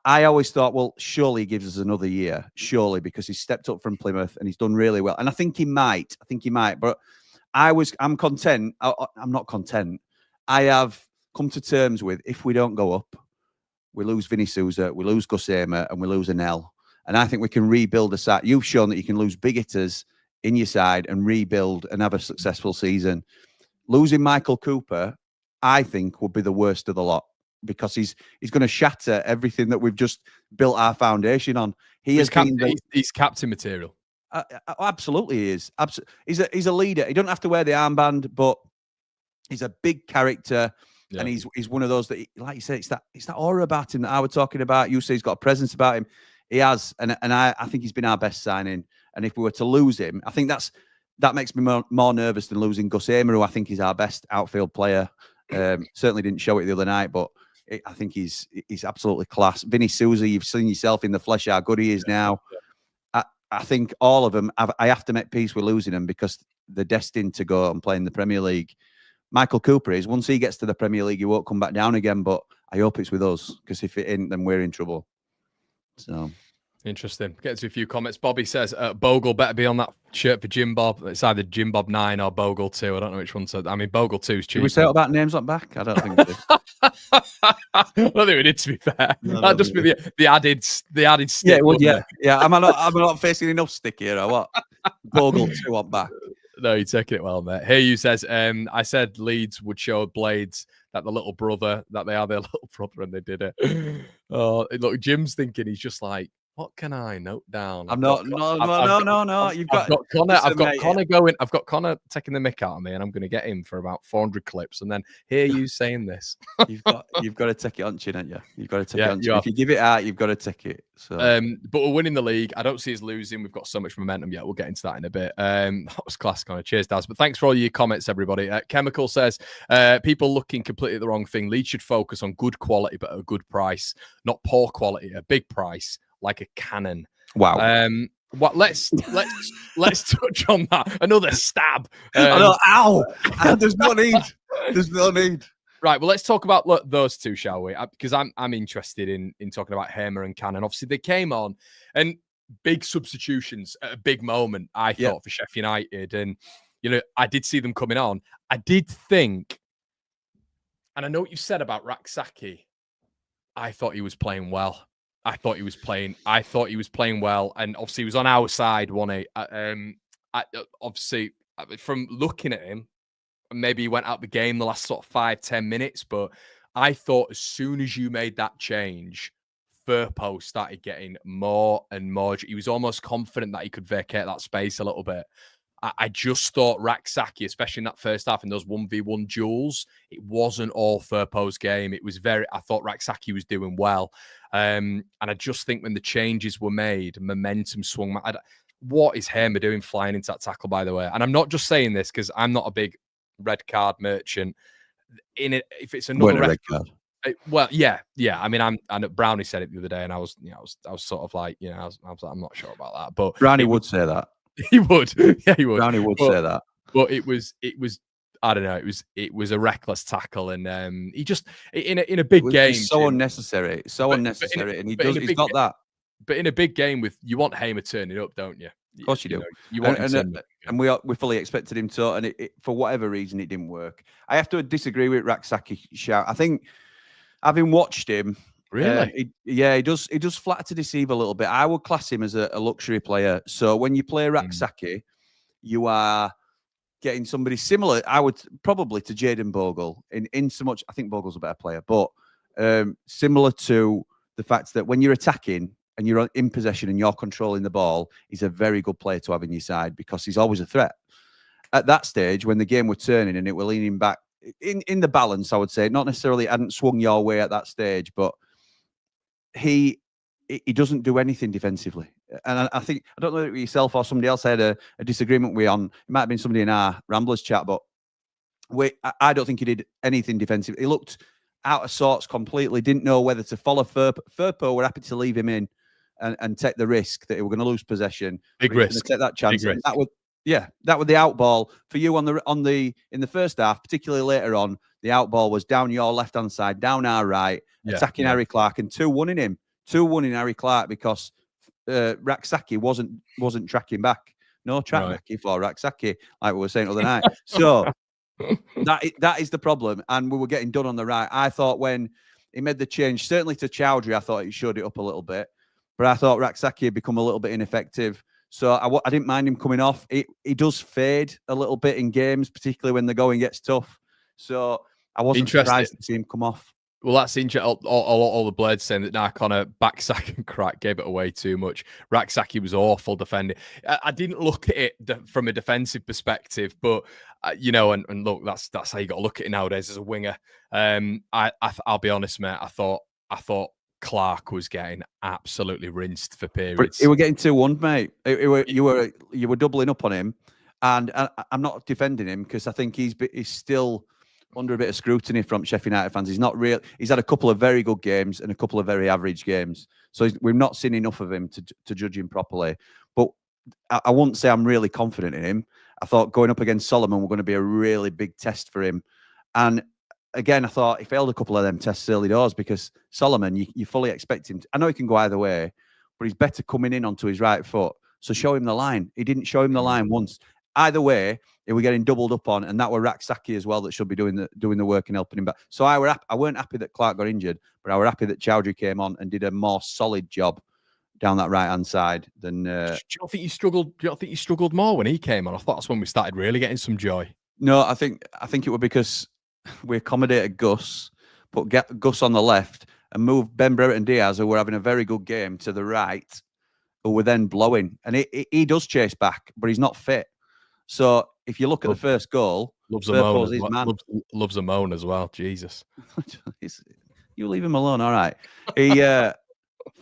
I always thought, well, surely he gives us another year, surely, because he's stepped up from Plymouth and he's done really well. And I think he might, but I'm content. I'm not content. I have come to terms with, if we don't go up, we lose Vinny Souza, we lose Gus Hamer, and we lose Anel. And I think we can rebuild a side. You've shown that you can lose big hitters in your side and rebuild and have a successful season. Losing Michael Cooper, I think, would be the worst of the lot, because he's going to shatter everything that we've just built our foundation on. He's captain material. Absolutely, he is. He's a leader. He doesn't have to wear the armband, but he's a big character, and he's one of those that, like you say, it's that aura about him that I was talking about. You say he's got a presence about him. He has, and I think he's been our best signing. And if we were to lose him, I think that makes me more nervous than losing Gus Hamer, who I think is our best outfield player. Certainly didn't show it the other night, but I think he's absolutely class. Vinny Souza, you've seen yourself in the flesh how good he is now. I think all of them, I have to make peace with losing them, because they're destined to go and play in the Premier League. Michael Cooper is, once he gets to the Premier League, he won't come back down again, but I hope it's with us, because if it ain't, then we're in trouble. So... Interesting. Get to a few comments. Bobby says, Bogle better be on that shirt for Jimbob. It's either Jimbob 9 or Bogle 2. I don't know which one. I mean, Bogle 2 is cheap. Did we say about names on back? I don't think we did. I don't think we did, to be fair. That'd just be the added stick. Yeah. Am I not facing enough stick here, or what? Bogle 2 on back. No, you're taking it well, mate. Here you says, I said Leeds would show Blades that the little brother, that they are their little brother, and they did it. Oh, look, Jim's thinking, he's just like, what can I note down? No. You've got Connor. I've got Connor taking the mick out of me, and I'm going to get him for about 400 clips, and then hear you saying this. you've got to take it on chin, haven't you? You've got to take it on chin. If you give it out, you've got to take it. So, but we're winning the league. I don't see us losing. We've got so much momentum yet. We'll get into that in a bit. That was class, Connor. Cheers, Daz. But thanks for all your comments, everybody. Chemical says, people looking completely at the wrong thing. Leeds should focus on good quality, but at a good price, not poor quality, a big price. Like a cannon. Wow. Let's touch on that. Another stab. Ow! There's no need. There's no need. Right. Well, let's talk about those two, shall we? Because I'm interested in talking about Hamer and Cannon. Obviously, they came on, and big substitutions at a big moment, I thought, for Sheffield United. And I did see them coming on. I did think, and I know what you said about Raksaki. I thought he was playing well. I thought he was playing well, and obviously he was on our side, wasn't he? Obviously, from looking at him, maybe he went out the game the last sort of 5-10 minutes, but I thought as soon as you made that change, Firpo started getting more and more. He was almost confident that he could vacate that space a little bit. I just thought Raksaki, especially in that first half in those 1v1 duels, it wasn't all Firpo's game. It was I thought Raksaki was doing well. And I just think when the changes were made, momentum swung. What is Hamer doing flying into that tackle, by the way? And I'm not just saying this because I'm not a big red card merchant. If it's another red card. Well, yeah. I mean, and Brownie said it the other day, and I was sort of like, I was like, I'm not sure about that. But Brownie would say that. He would, yeah, he would. Brownie would say that. But it was. I don't know. It was a reckless tackle, and he just in a big game. It's so unnecessary, unnecessary, and he's got that. But in a big game, you want Hamer turning up, don't you? Of course you do. You want him to, and we fully expected him to, and for whatever reason it didn't work. I have to disagree with Raksaki shout. I think having watched him, really, he does flatter to deceive a little bit. I would class him as a luxury player. So when you play Raksaki, you are getting somebody similar. I would probably to Jaden Bogle in so much. I think Bogle's a better player, but similar to the fact that when you're attacking and you're in possession and you're controlling the ball, he's a very good player to have in your side because he's always a threat. At that stage, when the game were turning and it were leaning back in the balance, I would say, not necessarily hadn't swung your way at that stage, but he doesn't do anything defensively. And I think, I don't know if yourself or somebody else had a disagreement with on, it might have been somebody in our Ramblers chat, but I don't think he did anything defensive. He looked out of sorts completely, didn't know whether to follow Firpo. Firpo were happy to leave him in and take the risk that he were going to lose possession. Big risk. Take that chance. That was the out ball for you in the first half, particularly later on. The out ball was down your left hand side, down our right, attacking Harry Clark, and 2-1 in him. 2-1 in Harry Clark because Raksaki wasn't tracking back. No track back for Raksaki, like we were saying the other night. So that is the problem, and we were getting done on the right. I thought when he made the change, certainly to Chowdhury, I thought he showed it up a little bit, but I thought Raksaki had become a little bit ineffective. So I didn't mind him coming off. He does fade a little bit in games, particularly when the going gets tough. So I wasn't surprised to see him come off. Well, that's interesting. All the blades saying that Connor backsack and crack gave it away too much. Raksaki was awful defending. I didn't look at it from a defensive perspective, but and look, that's how you got to look at it nowadays as a winger. I'll be honest, mate. I thought Clark was getting absolutely rinsed for periods. He were getting 2-1, mate. You were doubling up on him, and I'm not defending him because I think he's still under a bit of scrutiny from Sheffield United fans. He's not real. He's had a couple of very good games and a couple of very average games. So we've not seen enough of him to judge him properly. But I wouldn't say I'm really confident in him. I thought going up against Solomon were going to be a really big test for him. And again, I thought he failed a couple of them tests early doors because Solomon, you fully expect him to. I know he can go either way, but he's better coming in onto his right foot. So show him the line. He didn't show him the line once. Either way, he were getting doubled up on, and that were Raksaki as well that should be doing the work and helping him back. So I weren't happy that Clark got injured, but I were happy that Chowdhury came on and did a more solid job down that right hand side than. Do you think he struggled? Do you think he struggled more when he came on? I thought that's when we started really getting some joy. No, I think it was because we accommodated Gus, put Gus on the left, and moved Ben Brereton Diaz, who were having a very good game, to the right, who were then blowing. And he does chase back, but he's not fit. So if you look at the first goal, loves a moan as well. Jesus, you leave him alone. All right.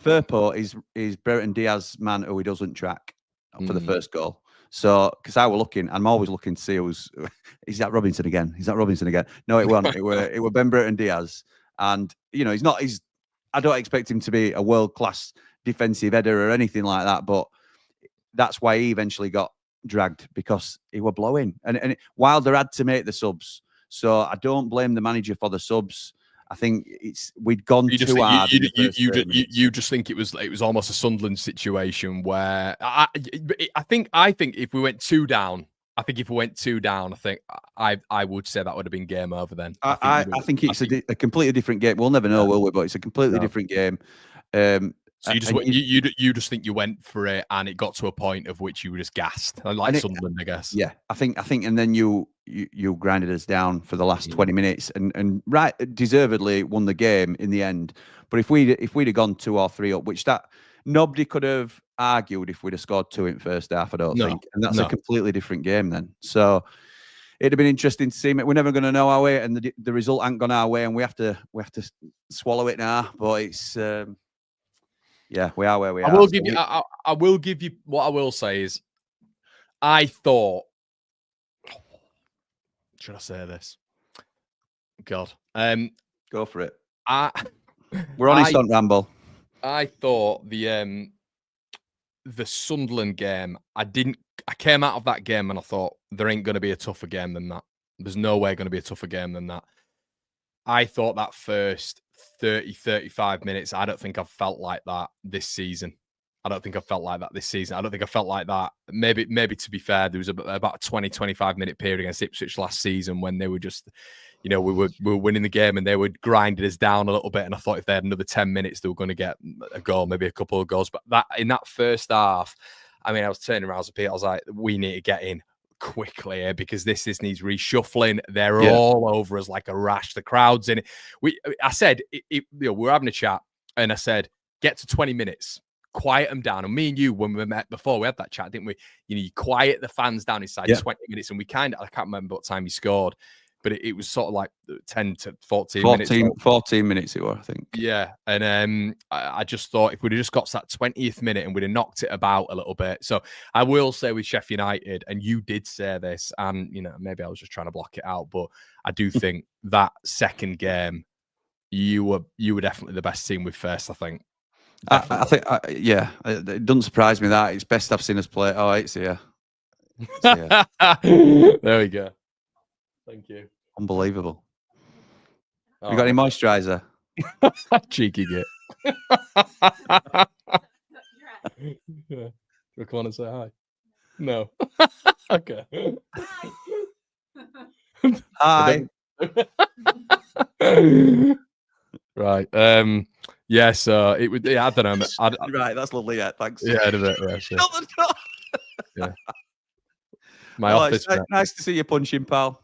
Firpo is Brereton Diaz's man who he doesn't track for the first goal. So because I'm always looking to see is that Robinson again? Is that Robinson again? No, it wasn't. it were Ben Brereton Diaz, and I don't expect him to be a world class defensive header or anything like that, but that's why he eventually got dragged because he were blowing, and Wilder had to make the subs. So I don't blame the manager for the subs. I think we'd gone too hard. You just think it was almost a Sunderland situation where I think if we went 2 down, I think if we went 2 down, I think I would say that would have been game over then. I think it's a completely different game. We'll never know, will we? But it's a completely different game. So you just you just think you went for it, and it got to a point of which you were just gassed, like Sunderland, I guess. Yeah, I think, and then you grinded us down for the last 20 minutes, and right, deservedly won the game in the end. But if we'd have gone 2 or 3 up, which that nobody could have argued if we'd have scored 2 in first half, I don't think, and that's a completely different game then. So it'd have been interesting to see. We're never going to know our way, and the result ain't gone our way, and we have to swallow it now. But it's. Yeah, we are where we are. I will give you what I will say is, I thought, should I say this? God, go for it. We're honest on Ramble. I thought the Sunderland game, I came out of that game and I thought there ain't going to be a tougher game than that. There's no way going to be a tougher game than that. I thought that first 30, 35 minutes, I don't think I've felt like that this season. I don't think I felt like that. Maybe to be fair, there was about a 20, 25 minute period against Ipswich last season when they were just, we were winning the game and they were grinding us down a little bit. And I thought if they had another 10 minutes, they were going to get a goal, maybe a couple of goals. But in that first half, I mean, I was turning around to Pete, I was like, we need to get in quickly here because this needs reshuffling. They're all over us like a rash. The crowd's in it. I said, we were having a chat and I said, get to 20 minutes, quiet them down. And me and you, when we met before, we had that chat, didn't we? You quiet the fans down inside 20 minutes. And we I can't remember what time you scored, but it was sort of like 10 to 14 minutes. 14 minutes it was, I think. Yeah. And I just thought if we'd have just got to that 20th minute and we'd have knocked it about a little bit. So I will say with Sheffield United, and you did say this, and, maybe I was just trying to block it out, but I do think that second game, you were definitely the best team we've faced, I think. I think, it doesn't surprise me that. It's best I've seen us play. Oh, it's here. There we go. Thank you. Unbelievable. You got any moisturizer? Cheeky git. Yeah. Do you want to say hi? No. Okay. Hi. Right. Yeah. So it would. Yeah, I don't know. Right. That's lovely. Yeah. Thanks. Yeah. A bit. Yeah. Sure. Yeah. My office. Nice to see you punching, pal.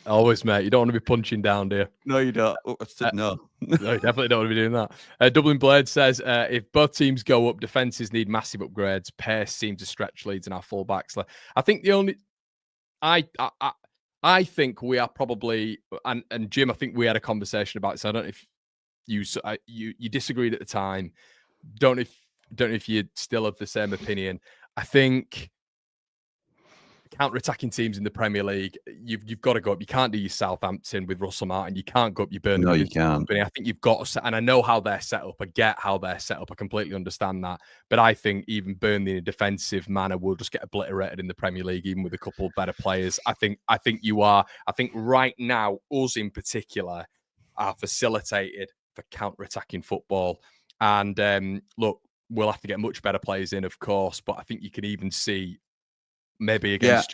Always, mate. You don't want to be punching down, do you? No, you don't. No. No, you definitely don't want to be doing that. Dublin Blade says, if both teams go up, defences need massive upgrades. Pace seems to stretch Leeds and our fullbacks. I think the only... I think we are probably... And Jim, I think we had a conversation about it, so I don't know if you disagreed at the time. Don't know if you still have the same opinion. I think... counter-attacking teams in the Premier League, you've got to go up. You can't do your Southampton with Russell Martin. You can't go up your Burnley. No, you can't. I think you've got to, and I know how they're set up. I get how they're set up. I completely understand that. But I think even Burnley in a defensive manner will just get obliterated in the Premier League, even with a couple of better players. I think you are. I think right now, us in particular, are facilitated for counter-attacking football. And look, we'll have to get much better players in, of course. But I think you can even see. Maybe against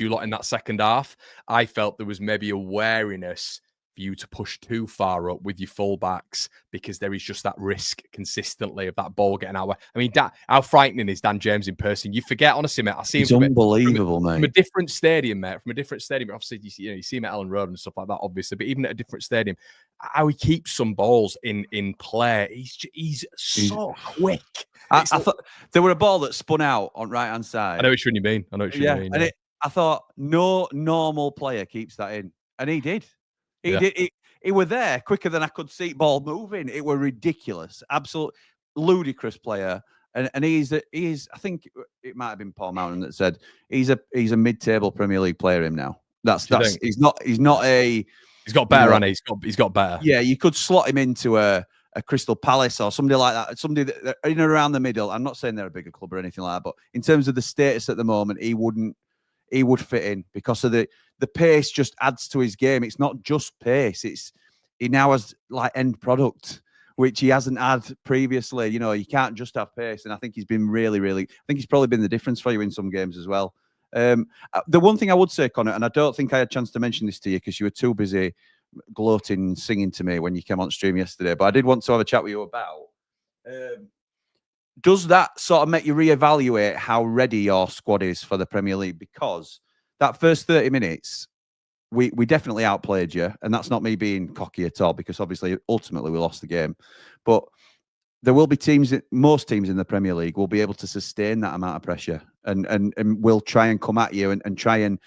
you lot in that second half, I felt there was maybe a wariness for you to push too far up with your fullbacks because there is just that risk consistently of that ball getting out. I mean, how frightening is Dan James in person? You forget, honestly, mate. I see him He's unbelievable, mate. From a different stadium, mate. From a different stadium. Obviously, you see him at Ellen Road and stuff like that, obviously. But even at a different stadium, how he keeps some balls in play. He's so quick. I thought there were a ball that spun out on right hand side. I know which one you mean. And I thought no normal player keeps that in, and he did. He did. He were there quicker than I could see ball moving. It were ridiculous, absolute ludicrous player. And he's. I think it might have been Paul Mountain that said he's a mid-table Premier League player. Him now. He's not a. He's got better, and he's got better. Yeah, you could slot him into a Crystal Palace or somebody like that, somebody that in and around the middle. I'm not saying they're a bigger club or anything like that, but in terms of the status at the moment, he would fit in because of the pace just adds to his game. It's not just pace; he now has like end product, which he hasn't had previously. You can't just have pace, and I think he's been really. I think he's probably been the difference for you in some games as well. The one thing I would say, Connor, and I don't think I had a chance to mention this to you because you were too busy gloating, singing to me when you came on stream yesterday, but I did want to have a chat with you about, does that sort of make you reevaluate how ready your squad is for the Premier League? Because that first 30 minutes, we definitely outplayed you, and that's not me being cocky at all, because obviously, ultimately, we lost the game. But there will be teams, most teams in the Premier League will be able to sustain that amount of pressure and will try and come at you and try and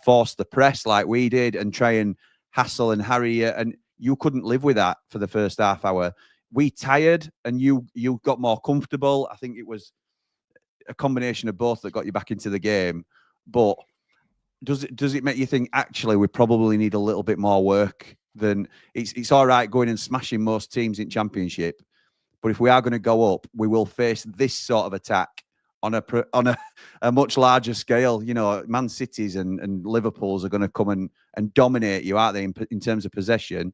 force the press like we did and try and hassle and harry you. And you couldn't live with that for the first half hour. We tired and you got more comfortable. I think it was a combination of both that got you back into the game. But does it make you think, actually, we probably need a little bit more work than it's all right going and smashing most teams in Championship. But if we are going to go up, we will face this sort of attack on a much larger scale. You know, Man City's and Liverpool's are going to come and dominate you, aren't they, in terms of possession?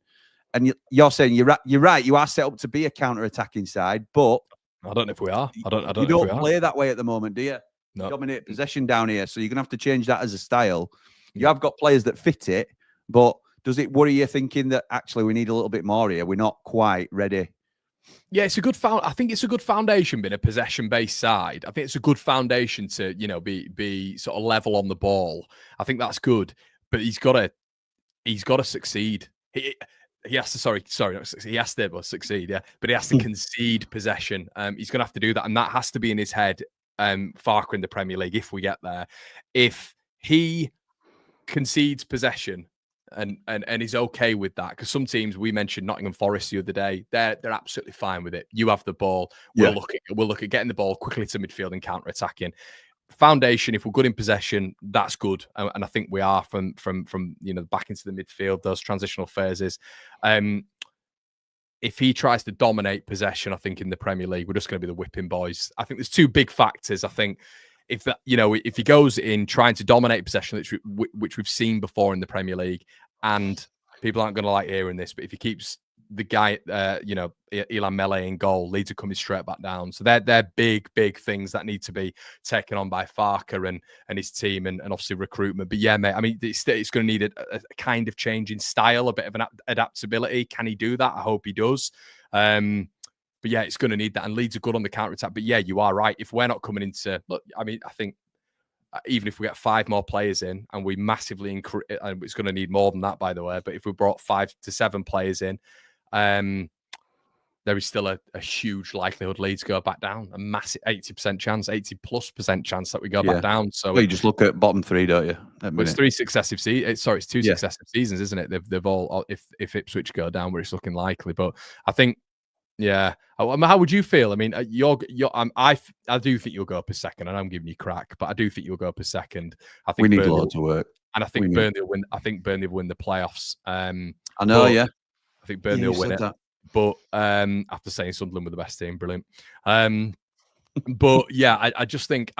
And you're saying you're right. You are set up to be a counter-attacking side, but I don't know if we are. I don't you know if we don't are. play that way at the moment, do you? No. Dominate possession down here, so you're going to have to change that as a style. You have got players that fit it, but does it worry you thinking that actually we need a little bit more here? We're not quite ready. Yeah, it's a good I think it's a good foundation being a possession-based side. I think it's a good foundation to, be sort of level on the ball. I think that's good, but he's got to succeed. He has to, sorry, not succeed. He has to succeed, yeah, but he has to concede possession. He's going to have to do that, and that has to be in his head. Farker in the Premier League, if we get there, if he concedes possession and is okay with that, because some teams, we mentioned Nottingham Forest the other day, they're absolutely fine with it. You have the ball, we'll look at getting the ball quickly to midfield and counter attacking. Foundation, if we're good in possession, that's good, and I think we are from back into the midfield, those transitional phases. If he tries to dominate possession, I think in the Premier League, we're just going to be the whipping boys. I think there's two big factors. I think if he goes in trying to dominate possession, which we've seen before in the Premier League, and people aren't going to like hearing this, but if he keeps the guy, Ilan Mele in goal, Leeds are coming straight back down. So they're big things that need to be taken on by Farker and his team and obviously recruitment. But yeah, mate, I mean, it's going to need a kind of change in style, a bit of an adaptability. Can he do that? I hope he does. But yeah, it's going to need that. And Leeds are good on the counter-attack. But yeah, you are right. If we're not coming into... Look, I mean, I think even if we get 5 more players in and we massively increase... And it's going to need more than that, by the way. But if we brought 5 to 7 players in, there is still a huge likelihood Leeds go back down. A massive 80% chance, 80+% chance that we go back down. So well, you just look at bottom 3, don't you? It's 3 successive seasons. Sorry, it's 2 successive seasons, isn't it? They've all, if Ipswich go down, where it's looking likely. But I think, yeah. How would you feel? I mean, I do think you'll go up a second, and I'm giving you crack, but I do think you'll go up a second. I think we need loads of work, and I think Burnley will win. I think Burnley will win the playoffs. I know, yeah. I think Burnley will win it. That. But after saying Sunderland were the best team, brilliant. But yeah, I just think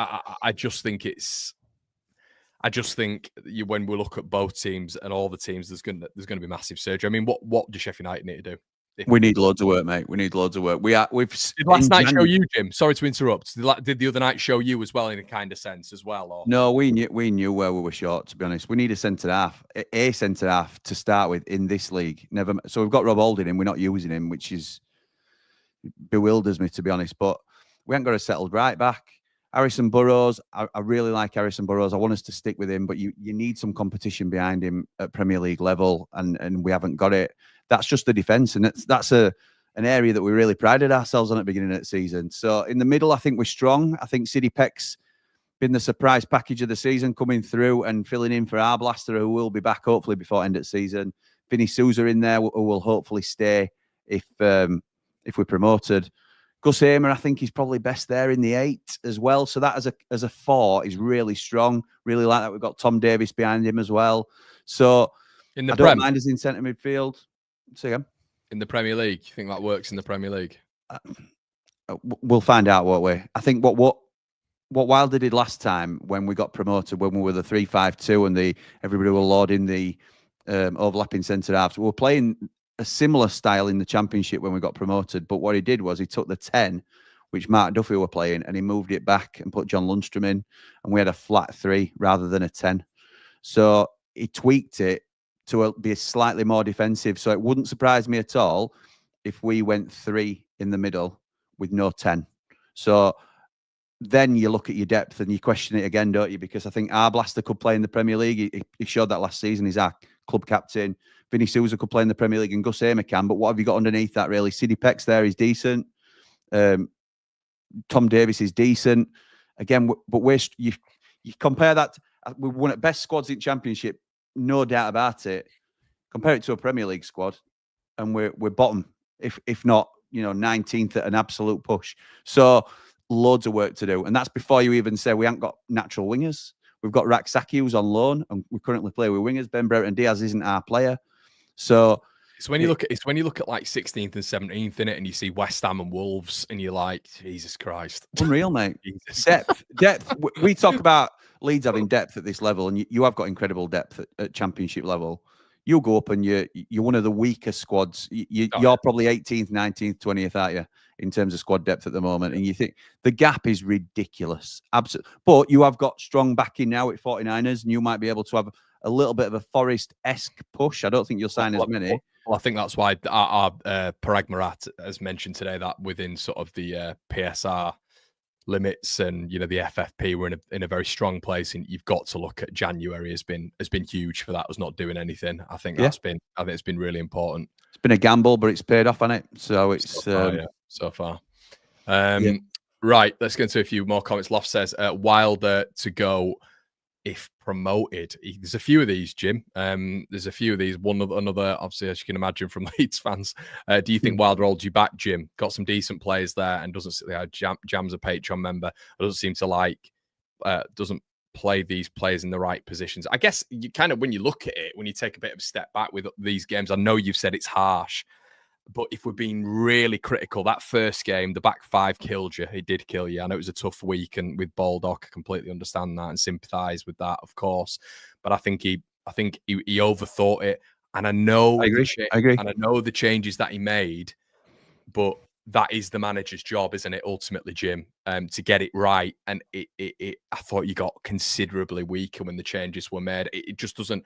when we look at both teams and all the teams, there's going to be massive surgery. I mean, what does Sheffield United need to do? We need loads of work, mate. We need loads of work. Did last night show you, Jim? Sorry to interrupt. Did the other night show you as well, in a kind of sense as well? Or? No, we knew where we were short. To be honest, we need a centre half, to start with in this league. So we've got Rob Holding in. We're not using him, which bewilders me, to be honest. But we haven't got a settled right back. Harrison Burrows, I really like Harrison Burrows. I want us to stick with him, but you need some competition behind him at Premier League level, and we haven't got it. That's just the defence, and that's an area that we really prided ourselves on at the beginning of the season. So in the middle, I think we're strong. I think Sidney Peck's been the surprise package of the season, coming through and filling in for Arblaster, who will be back hopefully before end of season. Vinny Souza in there, who will hopefully stay if we're promoted. Gus Hamer, I think he's probably best there in the 8 as well. So that as a 4 is really strong. Really like that. We've got Tom Davis behind him as well. So I don't mind us in centre midfield. Say again. In the Premier League, you think that works in the Premier League? We'll find out, won't we? I think what Wilder did last time when we got promoted, when we were the 3-5-2 and everybody were lauding the overlapping centre halves. We were playing a similar style in the Championship when we got promoted, but what he did was he took the 10 which Mark Duffy were playing, and he moved it back and put John Lundstrom in, and we had a flat 3 rather than a 10. So he tweaked it to be slightly more defensive. So it wouldn't surprise me at all if we went 3 in the middle with no 10. So then you look at your depth and you question it again, don't you? Because I think Arblaster could play in the Premier League. He showed that last season. He's our club captain. Vinny Souza could play in the Premier League and Gus Hamer can. But what have you got underneath that, really? Sidney Peck's there. He's decent. Tom Davis is decent. Again, but you compare that. We won at best squads in Championship, no doubt about it. Compare it to a Premier League squad, and we're bottom, if not 19th at an absolute push. So loads of work to do, and that's before you even say we haven't got natural wingers. We've got Raksaki, who's on loan, and we currently play with wingers. Ben Brereton Diaz isn't our player, so it's when you look at like 16th and 17th in it, and you see West Ham and Wolves, and you're like, Jesus Christ, unreal, mate. Depth. We talk about Leeds having depth at this level, and you have got incredible depth at Championship level. You'll go up and you're one of the weaker squads. You're probably 18th, 19th, 20th, aren't you, in terms of squad depth at the moment? And you think the gap is ridiculous. Absolutely. But you have got strong backing now at 49ers, and you might be able to have a little bit of a Forest-esque push. I don't think you'll sign as many. Well, I think that's why our Parag Murat has mentioned today that within sort of the PSR limits and the FFP, we're in a very strong place, and you've got to look at January has been huge for that. Was not doing anything. I think it's been really important. It's been a gamble, but it's paid off, hasn't it? So it's so far. Right, let's get into a few more comments. Loft says Wilder to go if promoted. There's a few of these, Jim. There's a few of these. Another, obviously, as you can imagine from Leeds fans. Do you think Wilder holds you back, Jim? Got some decent players there, and doesn't Jam's a Patreon member. Doesn't seem to doesn't play these players in the right positions. I guess you kind of, when you look at it, when you take a bit of a step back with these games, I know you've said it's harsh, but if we're being really critical, that first game, the back 5 killed you. It did kill you. I know it was a tough week, and with Baldock, I completely understand that and sympathise with that, of course. But I think he overthought it, and I know I agree. And I know the changes that he made, but that is the manager's job, isn't it? Ultimately, Jim, to get it right. And I thought you got considerably weaker when the changes were made. It just doesn't.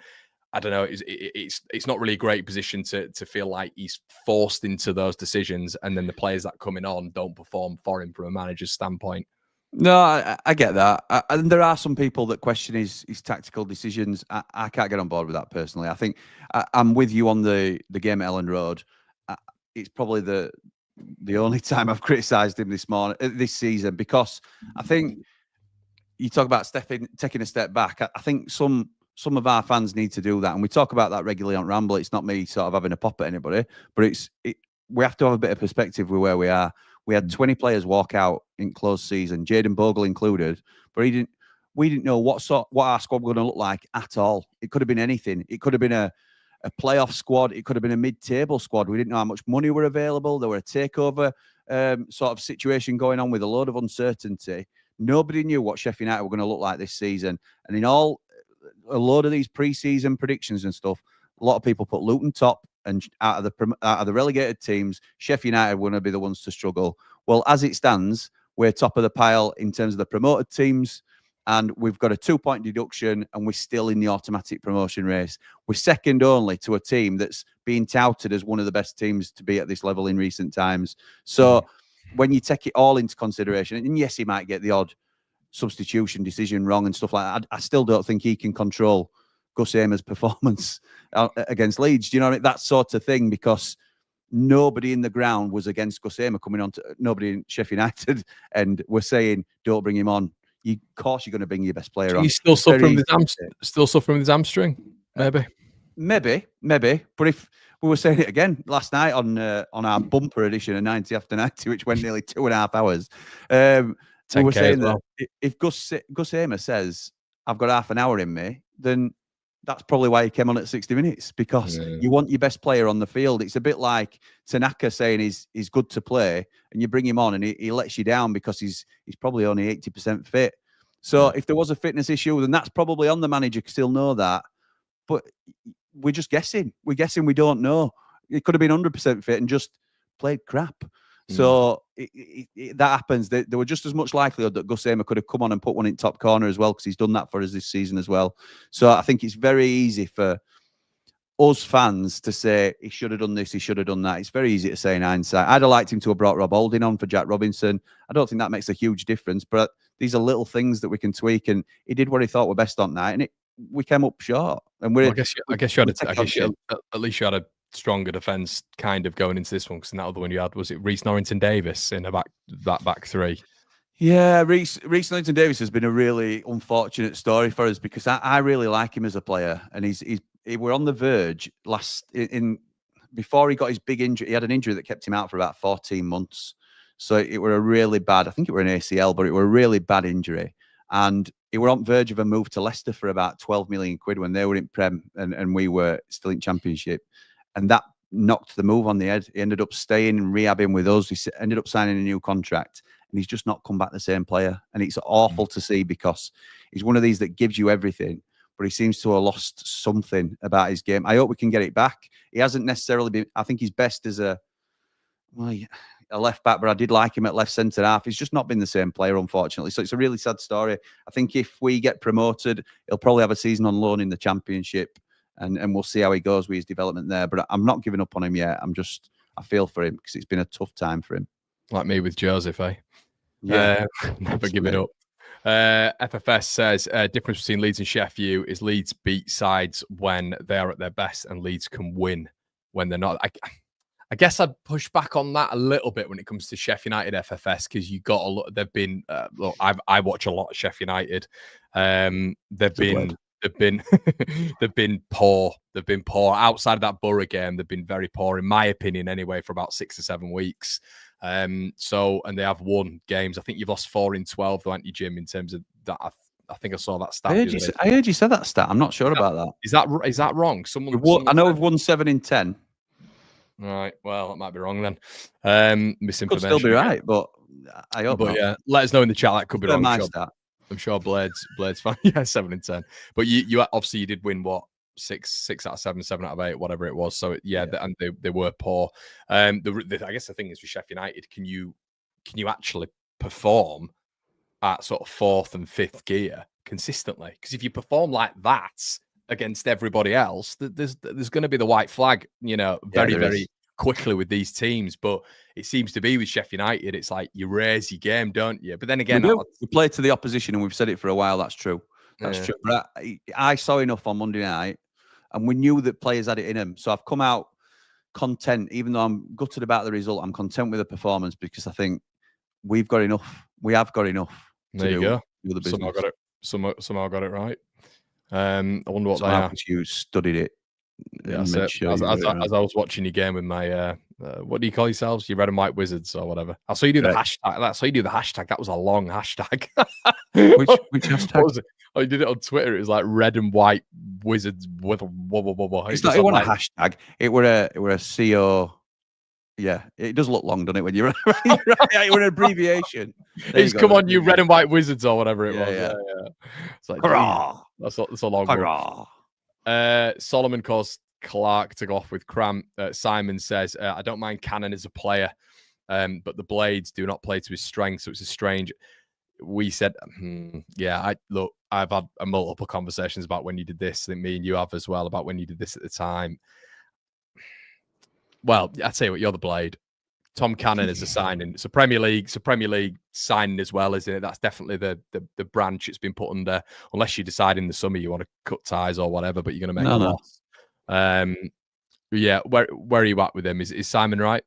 I don't know. It's not really a great position to feel like he's forced into those decisions, and then the players that coming on don't perform for him from a manager's standpoint. No, I get that. And there are some people that question his tactical decisions. I can't get on board with that personally. I think I'm with you on the game at Ellen Road. It's probably the only time I've criticised him this season, because I think you talk about taking a step back. I think some of our fans need to do that, and we talk about that regularly on Ramble. It's not me sort of having a pop at anybody, but we have to have a bit of perspective with where we are. We had 20 players walk out in closed season, Jayden Bogle included, but we didn't know what our squad was going to look like at all. It could have been anything. It could have been a playoff squad. It could have been a mid-table squad. We didn't know how much money were available. There were a takeover sort of situation going on with a load of uncertainty. Nobody knew what Sheffield United were going to look like this season. And in a load of these pre-season predictions and stuff, a lot of people put Luton top, and out of the relegated teams, Sheffield United were going to be the ones to struggle. Well, as it stands, we're top of the pile in terms of the promoted teams, and we've got a 2-point deduction, and we're still in the automatic promotion race. We're second only to a team that's being touted as one of the best teams to be at this level in recent times. So when you take it all into consideration, and yes, he might get the odd substitution decision wrong and stuff like that, I still don't think he can control Gus Hamer's performance against Leeds. Do you know what I mean? That sort of thing, because nobody in the ground was against Gus Hamer coming on to nobody in Sheffield United, and we're saying don't bring him on. Of course, you're going to bring your best player on. He's still suffering with his hamstring, maybe. But if we were saying it again last night on our bumper edition of 90 After 90, which went nearly 2.5 hours, we were saying that if Gus Hamer says I've got half an hour in me, then that's probably why he came on at 60 minutes, because you want your best player on the field. It's a bit like Tanaka saying he's good to play, and you bring him on and he lets you down because he's probably only 80% fit. So if there was a fitness issue, then that's probably on the manager, because he'll know that. But we're just guessing. We're guessing. We don't know. It could have been 100% fit and just played crap. So that happens. There were just as much likelihood that Gus Hamer could have come on and put one in top corner as well, because he's done that for us this season as well. So I think it's very easy for us fans to say he should have done this, he should have done that. It's very easy to say in hindsight. I'd have liked him to have brought Rob Holding on for Jack Robinson. I don't think that makes a huge difference, but these are little things that we can tweak. And he did what he thought were best on night, and we came up short. And I guess you had at least you had a stronger defence kind of going into this one, because in that other one you had, was it Reece Norrington-Davis in that back three? Yeah, Reece Norrington-Davis has been a really unfortunate story for us, because I really like him as a player, and we're on the verge before he got his big injury. He had an injury that kept him out for about 14 months. So it were a really bad, I think it were an ACL, but it were a really bad injury. And he were on verge of a move to Leicester for about 12 million quid when they were in Prem and we were still in Championship. And that knocked the move on the head. He ended up staying and rehabbing with us. He ended up signing a new contract, and he's just not come back the same player. And it's awful to see, because he's one of these that gives you everything, but he seems to have lost something about his game. I hope we can get it back. He hasn't necessarily been, I think he's best as a left back, but I did like him at left centre half. He's just not been the same player, unfortunately. So it's a really sad story. I think if we get promoted, he'll probably have a season on loan in the Championship, and we'll see how he goes with his development there. But I'm not giving up on him yet. I feel for him, because it's been a tough time for him. Like me with Joseph, eh? Yeah. Never give it up. FFS says difference between Leeds and Sheffield is Leeds beat sides when they are at their best, and Leeds can win when they're not. I guess I'd push back on that a little bit when it comes to Sheffield United FFS, because you got a lot. They've been look, I watch a lot of Sheffield United. They've been poor. They've been poor outside of that Borough game. They've been very poor, in my opinion, anyway, for about 6 or 7 weeks. And they have won games. I think you've lost 4 in 12, though, haven't you, Jim? In terms of that, I think I saw that stat. I heard you say that stat. I'm not sure about that. Is that wrong? I know we've won 7 in 10. Right. Well, that might be wrong then. Misinformation. Could still be right, but I hope. But not. yeah, let us know in the chat. That could be wrong. My stat. I'm sure Blade's fine. Yeah, 7 in 10. But you obviously you did win what, 6 out of 7, 7 out of 8, whatever it was. So yeah. And they were poor. I guess the thing is with Sheffield United, can you actually perform at sort of 4th and 5th gear consistently? Because if you perform like that against everybody else, there's going to be the white flag, very quickly with these teams. But it seems to be with Sheffield United, it's like you raise your game, don't you? But then again, we play to the opposition, and we've said it for a while. That's true. That's true. But I saw enough on Monday night, and we knew that players had it in them. So I've come out content, even though I'm gutted about the result. I'm content with the performance, because I think we've got enough. We have got enough. There you go. The business. Somehow got it right. I wonder what you studied it. Yeah, sure as I was watching your game with my what do you call yourselves? Your red and white wizards or whatever. I saw you do the hashtag. That's how you do the hashtag. That was a long hashtag. Which hashtag? Was it? Oh, you did it on Twitter. It was like red and white wizards with a It's not. It wasn't a hashtag. It were a CO. Yeah, it does look long, doesn't it? When you're right, it were an abbreviation. It's come on, you red and white wizards or whatever it was. Yeah. It's like, that's a long one. Solomon caused Clark to go off with cramp. Simon says, I don't mind Cannon as a player, but the Blades do not play to his strength, so it's a strange. We said, I've had multiple conversations about when you did this. I think me and you have as well, about when you did this at the time. Well, I tell you what, you're the Blade. Tom Cannon is a signing. It's a Premier League signing as well, isn't it? That's definitely the branch it's been put under. Unless you decide in the summer you want to cut ties or whatever, but you're going to make a loss. Yeah, where are you at with him? Is Simon right?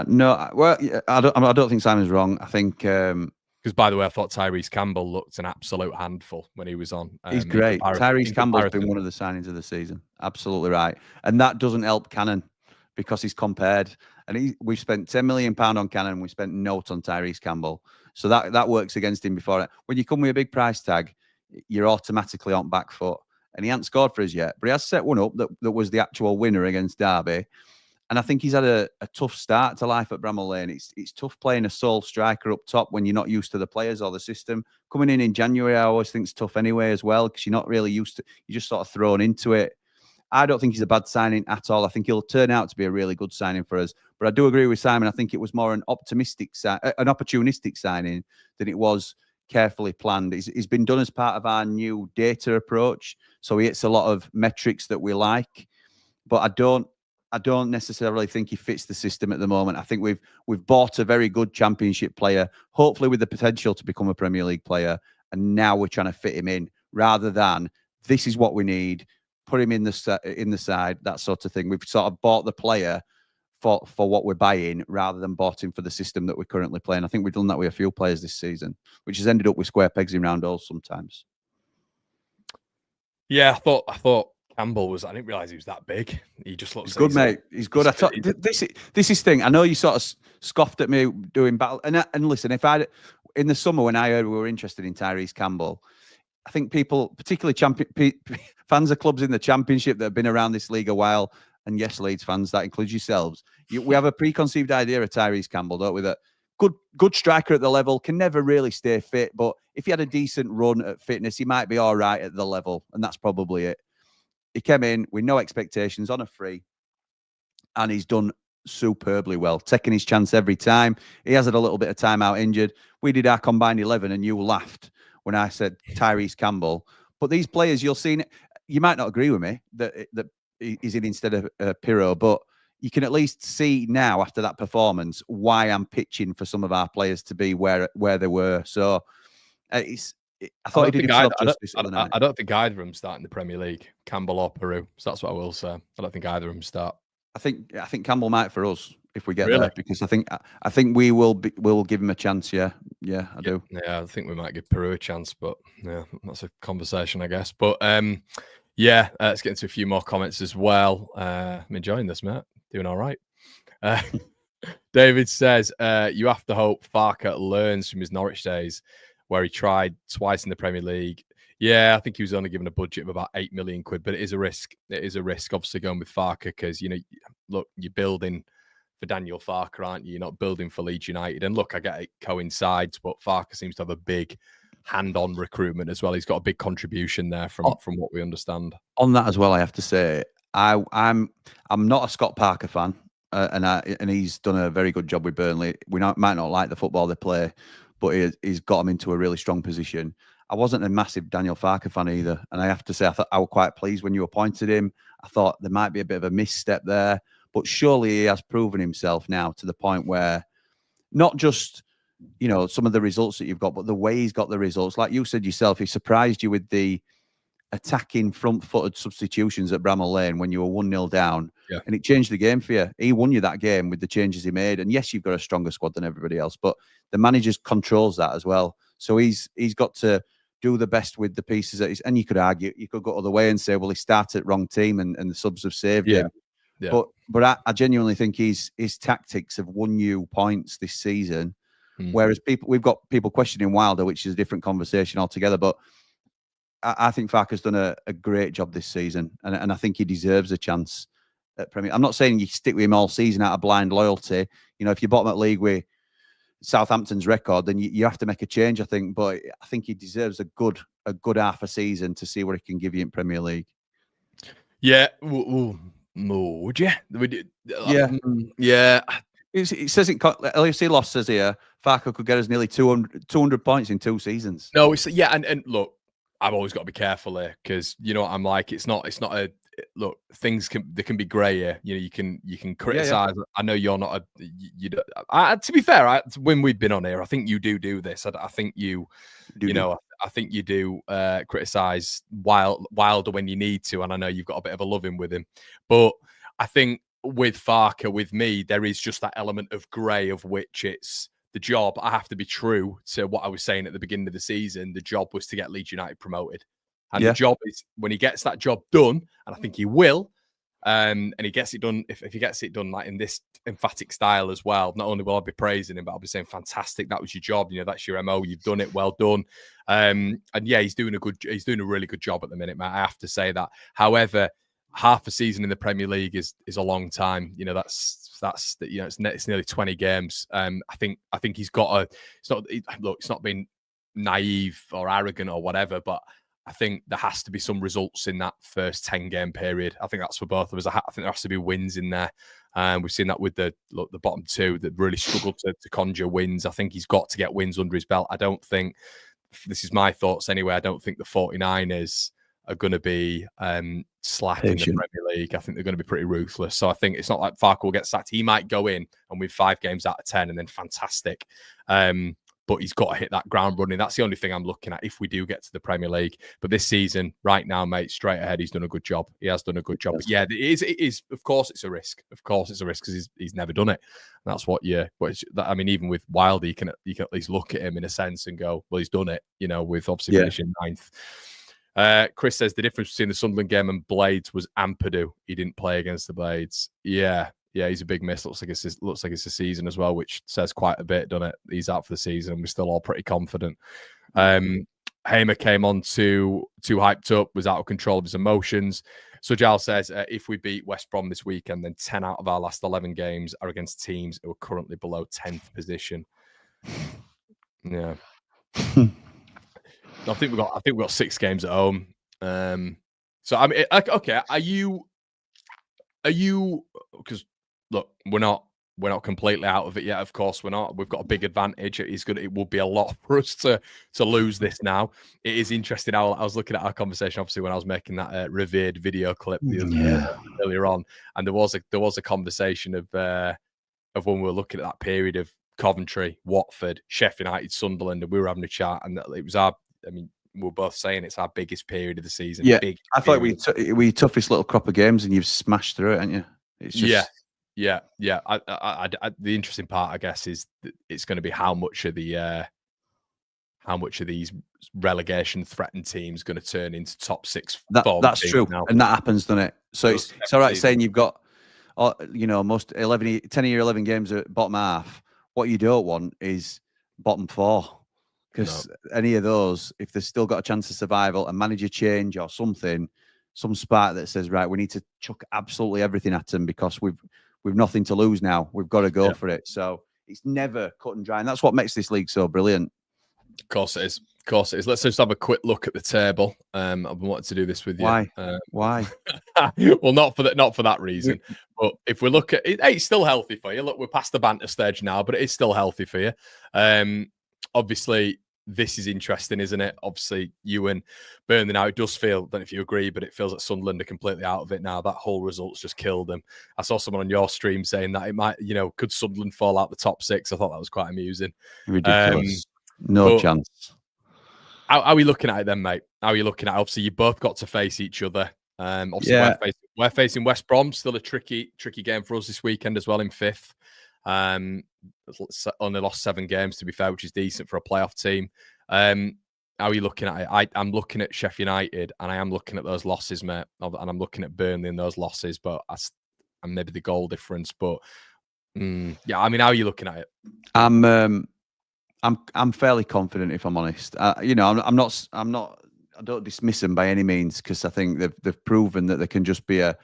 No, well, I don't think Simon's wrong. I think because by the way, I thought Tyrese Campbell looked an absolute handful when he was on. He's great. Tyrese Campbell's been one of the signings of the season. Absolutely right, and that doesn't help Cannon, because he's compared, and we've spent £10 million on Cannon, and we spent note on Tyrese Campbell. So that works against him before. When you come with a big price tag, you're automatically on back foot. And he hasn't scored for us yet, but he has set one up that was the actual winner against Derby. And I think he's had a tough start to life at Bramall Lane. It's tough playing a sole striker up top when you're not used to the players or the system. Coming in January, I always think it's tough anyway as well, because you're not really used to, you're just sort of thrown into it. I don't think he's a bad signing at all. I think he'll turn out to be a really good signing for us. But I do agree with Simon. I think it was more an opportunistic signing than it was carefully planned. He's been done as part of our new data approach, so he hits a lot of metrics that we like. But I don't necessarily think he fits the system at the moment. I think we've bought a very good Championship player, hopefully with the potential to become a Premier League player, and now we're trying to fit him in rather than this is what we need, put him in the side, that sort of thing. We've sort of bought the player for what we're buying rather than bought him for the system that we're currently playing. I think we've done that with a few players this season, which has ended up with square pegs in round holes sometimes. Yeah, I thought Campbell was. I didn't realize he was that big. He just looks. He's good, mate. He's good. This is thing. I know you sort of scoffed at me doing battle. And listen, if I in the summer when I heard we were interested in Tyrese Campbell, I think people, particularly fans of clubs in the Championship that have been around this league a while, and yes, Leeds fans, that includes yourselves. We have a preconceived idea of Tyrese Campbell, don't we? That good striker at the level, can never really stay fit, but if he had a decent run at fitness, he might be all right at the level, and that's probably it. He came in with no expectations on a free, and he's done superbly well, taking his chance every time. He has had a little bit of time out injured. We did our combined 11, and you laughed when I said Tyrese Campbell. But these players, you'll see, you might not agree with me that he's in instead of Pirro, but you can at least see now after that performance why I'm pitching for some of our players to be where they were. So I thought he did himself justice the other night. I don't think either of them start in the Premier League, Campbell or Peru. So that's what I will say. I don't think either of them start. I think Campbell might for us if we get there, because I think we'll give him a chance. Yeah, I do. Yeah, I think we might give Peru a chance, but yeah, that's a conversation, I guess. But yeah, let's get into a few more comments as well. I'm enjoying this, mate. Doing all right. David says, you have to hope Farke learns from his Norwich days where he tried twice in the Premier League. Yeah, I think he was only given a budget of about 8 million quid, but it is a risk. It is a risk, obviously, going with Farke because, look, you're building for Daniel Farke, aren't you? You're not building for Leeds United. And look, I get it coincides, but Farke seems to have a big hand-on recruitment as well. He's got a big contribution there from what we understand. On that as well, I have to say, I'm not a Scott Parker fan, and he's done a very good job with Burnley. We might not like the football they play, but he's got them into a really strong position. I wasn't a massive Daniel Farke fan either, and I have to say I was quite pleased when you appointed him. I thought there might be a bit of a misstep there, but surely he has proven himself now to the point where not just some of the results that you've got, but the way he's got the results. Like you said yourself, he surprised you with the attacking front-footed substitutions at Bramall Lane when you were 1-0 down, and it changed the game for you. He won you that game with the changes he made, and yes, you've got a stronger squad than everybody else, but the manager controls that as well. So he's got to do the best with the pieces that he's, and you could argue, you could go other way and say, well, he started wrong team and the subs have saved him. Yeah. But I genuinely think his tactics have won you points this season. Whereas we've got people questioning Wilder, which is a different conversation altogether. But I think Farke's done a great job this season, and I think he deserves a chance at Premier. I'm not saying you stick with him all season out of blind loyalty. If you're bottom at league with Southampton's record, then you have to make a change, I think. But I think he deserves a good half a season to see what he can give you in Premier League. Yeah, would you? Yeah. It says LFC Lost says here Farke could get us nearly 200 points in 2 seasons. No, and look, I've always got to be careful here because you know what I'm like. It's not a look. Things can be grey here. You can criticize. Yeah. I know you're not to be fair, when we've been on here, I think you do this. I think you do. I think you do criticize Wilder when you need to, and I know you've got a bit of a loving with him, but I think with Farke, with me, there is just that element of grey of which it's the job. I have to be true to what I was saying at the beginning of the season. The job was to get Leeds United promoted. And the job is when he gets that job done, and I think he will, and he gets it done, if he gets it done like in this emphatic style as well, not only will I be praising him, but I'll be saying, fantastic, that was your job. That's your MO. You've done it. Well done. And yeah, he's doing a really good job at the minute, mate. I have to say that. However, half a season in the Premier League is a long time. It's nearly 20 games. I think he's got it's not being naive or arrogant or whatever, but I think there has to be some results in that first 10-game period. I think that's for both of us. I think there has to be wins in there. We've seen that with the bottom two that really struggled to conjure wins. I think he's got to get wins under his belt. I don't think, this is my thoughts anyway, I don't think the 49ers are going to be slack in the Premier League. I think they're going to be pretty ruthless. So I think it's not like Farke will get sacked. He might go in and win 5 games out of 10 and then fantastic. But he's got to hit that ground running. That's the only thing I'm looking at if we do get to the Premier League. But this season, right now, mate, straight ahead, he's done a good job. He has done a good job. But yeah, it is. Of course, it's a risk. Of course, it's a risk because he's never done it. And that's what I mean, even with Wilder, you can at least look at him in a sense and go, well, he's done it. With obviously finishing 9th. Chris says the difference between the Sunderland game and Blades was Ampadu. He didn't play against the Blades. Yeah, he's a big miss. Looks like it's a season as well, which says quite a bit, doesn't it? He's out for the season, and we're still all pretty confident. Hamer came on too hyped up, was out of control of his emotions. So Giles says, if we beat West Brom this weekend, then 10 out of our last 11 games are against teams who are currently below 10th position. Yeah. I think we've got 6 games at home. So I mean, okay, are you? Because look, we're not completely out of it yet. Of course, we're not. We've got a big advantage. It will be a lot for us to lose this now. It is interesting. I was looking at our conversation, obviously, when I was making that revered video clip earlier on, and there was a conversation of when we were looking at that period of Coventry, Watford, Sheffield United, Sunderland, and we were having a chat, and it was we were both saying it's our biggest period of the season. Yeah, I thought we toughest little crop of games, and you've smashed through it, haven't you? It's just... Yeah. The interesting part, I guess, is that it's going to be how much of these relegation threatened teams going to turn into top 6. That's true, now. And that happens, doesn't it? So it's all right saying you've got, most 10 of your 11 games at bottom half. What you don't want is bottom 4. Because any of those, if they've still got a chance of survival, a manager change or something, some spark that says, right, we need to chuck absolutely everything at them because we've nothing to lose now. We've got to go for it. So it's never cut and dry. And that's what makes this league so brilliant. Of course it is. Let's just have a quick look at the table. I've been wanting to do this with you. Why? Well, not for that reason. But if we look at it, it's still healthy for you. Look, we're past the banter stage now, but it is still healthy for you. Obviously, this is interesting, isn't it? Obviously, you and Burnley now, it does feel, I don't know if you agree, but it feels like Sunderland are completely out of it now. That whole result's just killed them. I saw someone on your stream saying that it might, could Sunderland fall out the top 6? I thought that was quite amusing. Ridiculous. No chance. How are we looking at it then, mate? How are you looking at it? Obviously, you both got to face each other. Obviously, we're facing West Brom, still a tricky game for us this weekend as well in 5th. Only lost 7 games, to be fair, which is decent for a playoff team. How are you looking at it? I'm looking at Sheffield United, and I am looking at those losses, mate. And I'm looking at Burnley and those losses, but I'm maybe the goal difference. But yeah, I mean, how are you looking at it? I'm fairly confident, if I'm honest. I'm not. I don't dismiss them by any means because I think they've proven that they can just be a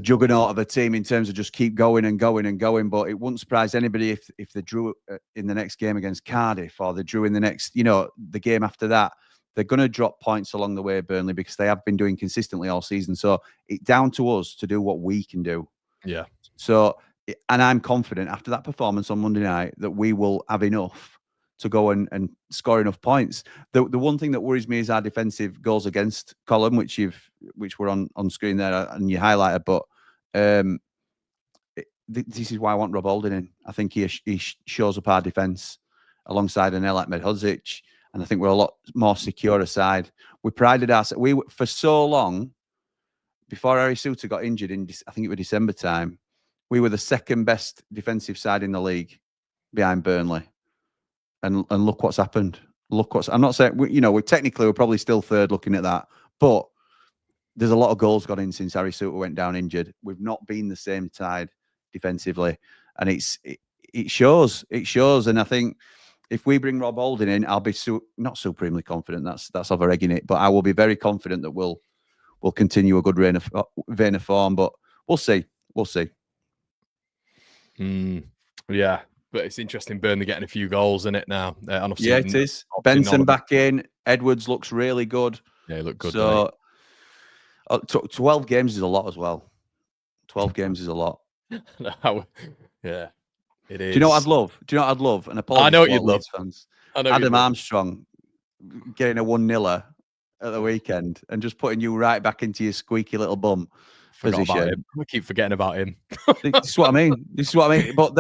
juggernaut of a team in terms of just keep going and going and going. But it wouldn't surprise anybody if they drew in the next game against Cardiff or they drew in the next, the game after that. They're going to drop points along the way, Burnley, because they have been doing consistently all season. So it's down to us to do what we can do. Yeah. So, and I'm confident after that performance on Monday night that we will have enough to go and score enough points. The one thing that worries me is our defensive goals against column, which were on screen there and you highlighted. But this is why I want Rob Holding in. I think he shows up our defence alongside an like Medhodzic, and I think we're a lot more secure aside. We prided ourselves. For so long before Harry Souttar got injured I think it was December time. We were the second best defensive side in the league behind Burnley. And look what's happened. I'm not saying we're probably still third looking at that, but there's a lot of goals got in since Harry Souttar went down injured. We've not been the same side defensively, and it shows. It shows, and I think if we bring Rob Holding in, I'll be not supremely confident. That's over egging it, but I will be very confident that we'll continue a good vein of form. But we'll see. Yeah. But it's interesting, Burnley getting a few goals in it now. Yeah, it is. Benson back in. Edwards looks really good. Yeah, he looked good. So 12 games is a lot as well. 12 games is a lot. Yeah, it is. Do you know what I'd love? Do you know what I'd love? And apologies I know what to you'd all love. Leeds fans. I know what you'd Adam love. Armstrong getting a 1-0 at the weekend and just putting you right back into your squeaky little bum Forgot about position. him. I keep forgetting about him. This is what I mean. This is what I mean. But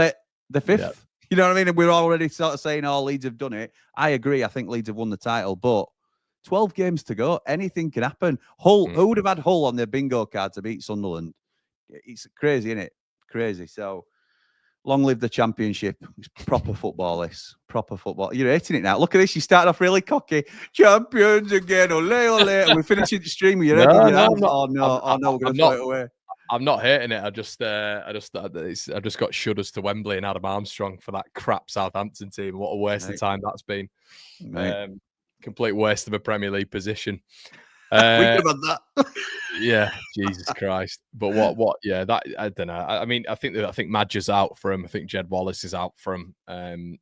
the fifth. Yeah. You know what I mean? And we're already sort of saying, oh, Leeds have done it. I agree. I think Leeds have won the title, but 12 games to go. Anything can happen. Hull, who would have had Hull on their bingo card to beat Sunderland? It's crazy, isn't it? Crazy. So long live the championship. It's proper football, this. Proper football. You're hating it now. Look at this. You started off really cocky. Champions again. Ole, ole. And we're finishing the stream with your head in your hands. Oh, no. We're going to throw it away. I'm not hating it. I just got shudders to Wembley and Adam Armstrong for that crap Southampton team. What a waste of time that's been. Complete waste of a Premier League position. We could have had that. Yeah, Jesus Christ. But what? Yeah, that I don't know. I mean, I think Madger's out for him. I think Jed Wallace is out for him. And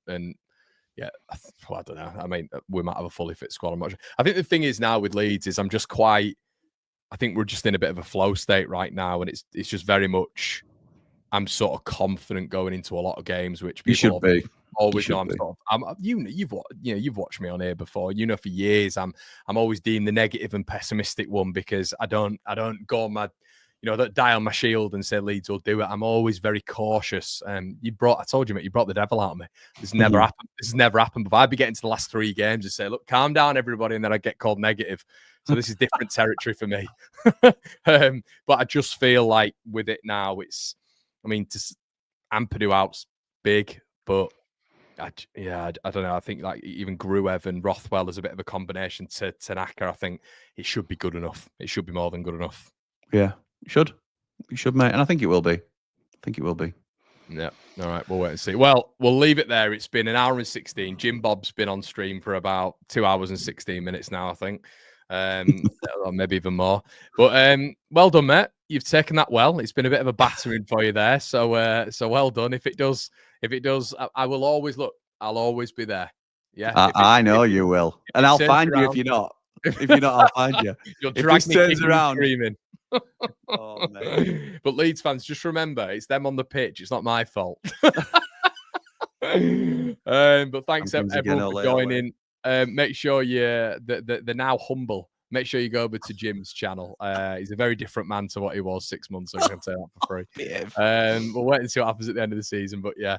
yeah, I don't know. I mean, we might have a fully fit squad. I'm not sure. I think the thing is now with Leeds is I think we're just in a bit of a flow state right now, and it's just very much. I'm sort of confident going into a lot of games, which people should be. Always know you've watched me on here before. You know, for years I'm always deemed the negative and pessimistic one because I don't go on my, I don't die on my shield and say Leeds will do it. I'm always very cautious. I told you, mate, you brought the devil out of me. This has never happened. This has never happened. But I'd be getting to the last 3 games and say, look, calm down, everybody, and then I get called negative. So this is different territory for me. But I just feel like with it now, Ampadu out's big, but I don't know. I think like even Gruev and Rothwell is a bit of a combination to Tanaka. I think it should be good enough. It should be more than good enough. Yeah, it should, mate. And I think it will be. Yeah. All right. We'll wait and see. Well, we'll leave it there. It's been 1 hour and 16. Jimbob's been on stream for about 2 hours and 16 minutes now, I think. Or maybe even more. But well done, mate. You've taken that well. It's been a bit of a battering for you there. So well done. If it does, I will always look. I'll always be there. Yeah. I know you will. And I'll find you if you're not. If you're not, I'll find you. You'll drag me turns around screaming. Oh, man. But Leeds fans, just remember, it's them on the pitch. It's not my fault. But thanks everyone for joining. Make sure they're now humble. Make sure you go over to Jim's channel. He's a very different man to what he was 6 months ago. I can say that for free. We'll wait and see what happens at the end of the season. But yeah,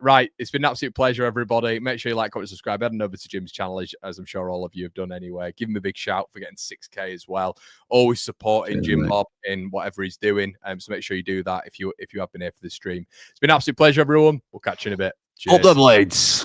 right. It's been an absolute pleasure, everybody. Make sure you like, comment, subscribe. Head on over to Jim's channel, as I'm sure all of you have done anyway. Give him a big shout for getting 6K as well. Always supporting Jimbob in whatever he's doing. So make sure you do that if you have been here for the stream. It's been an absolute pleasure, everyone. We'll catch you in a bit. Cheers. Up the Blades.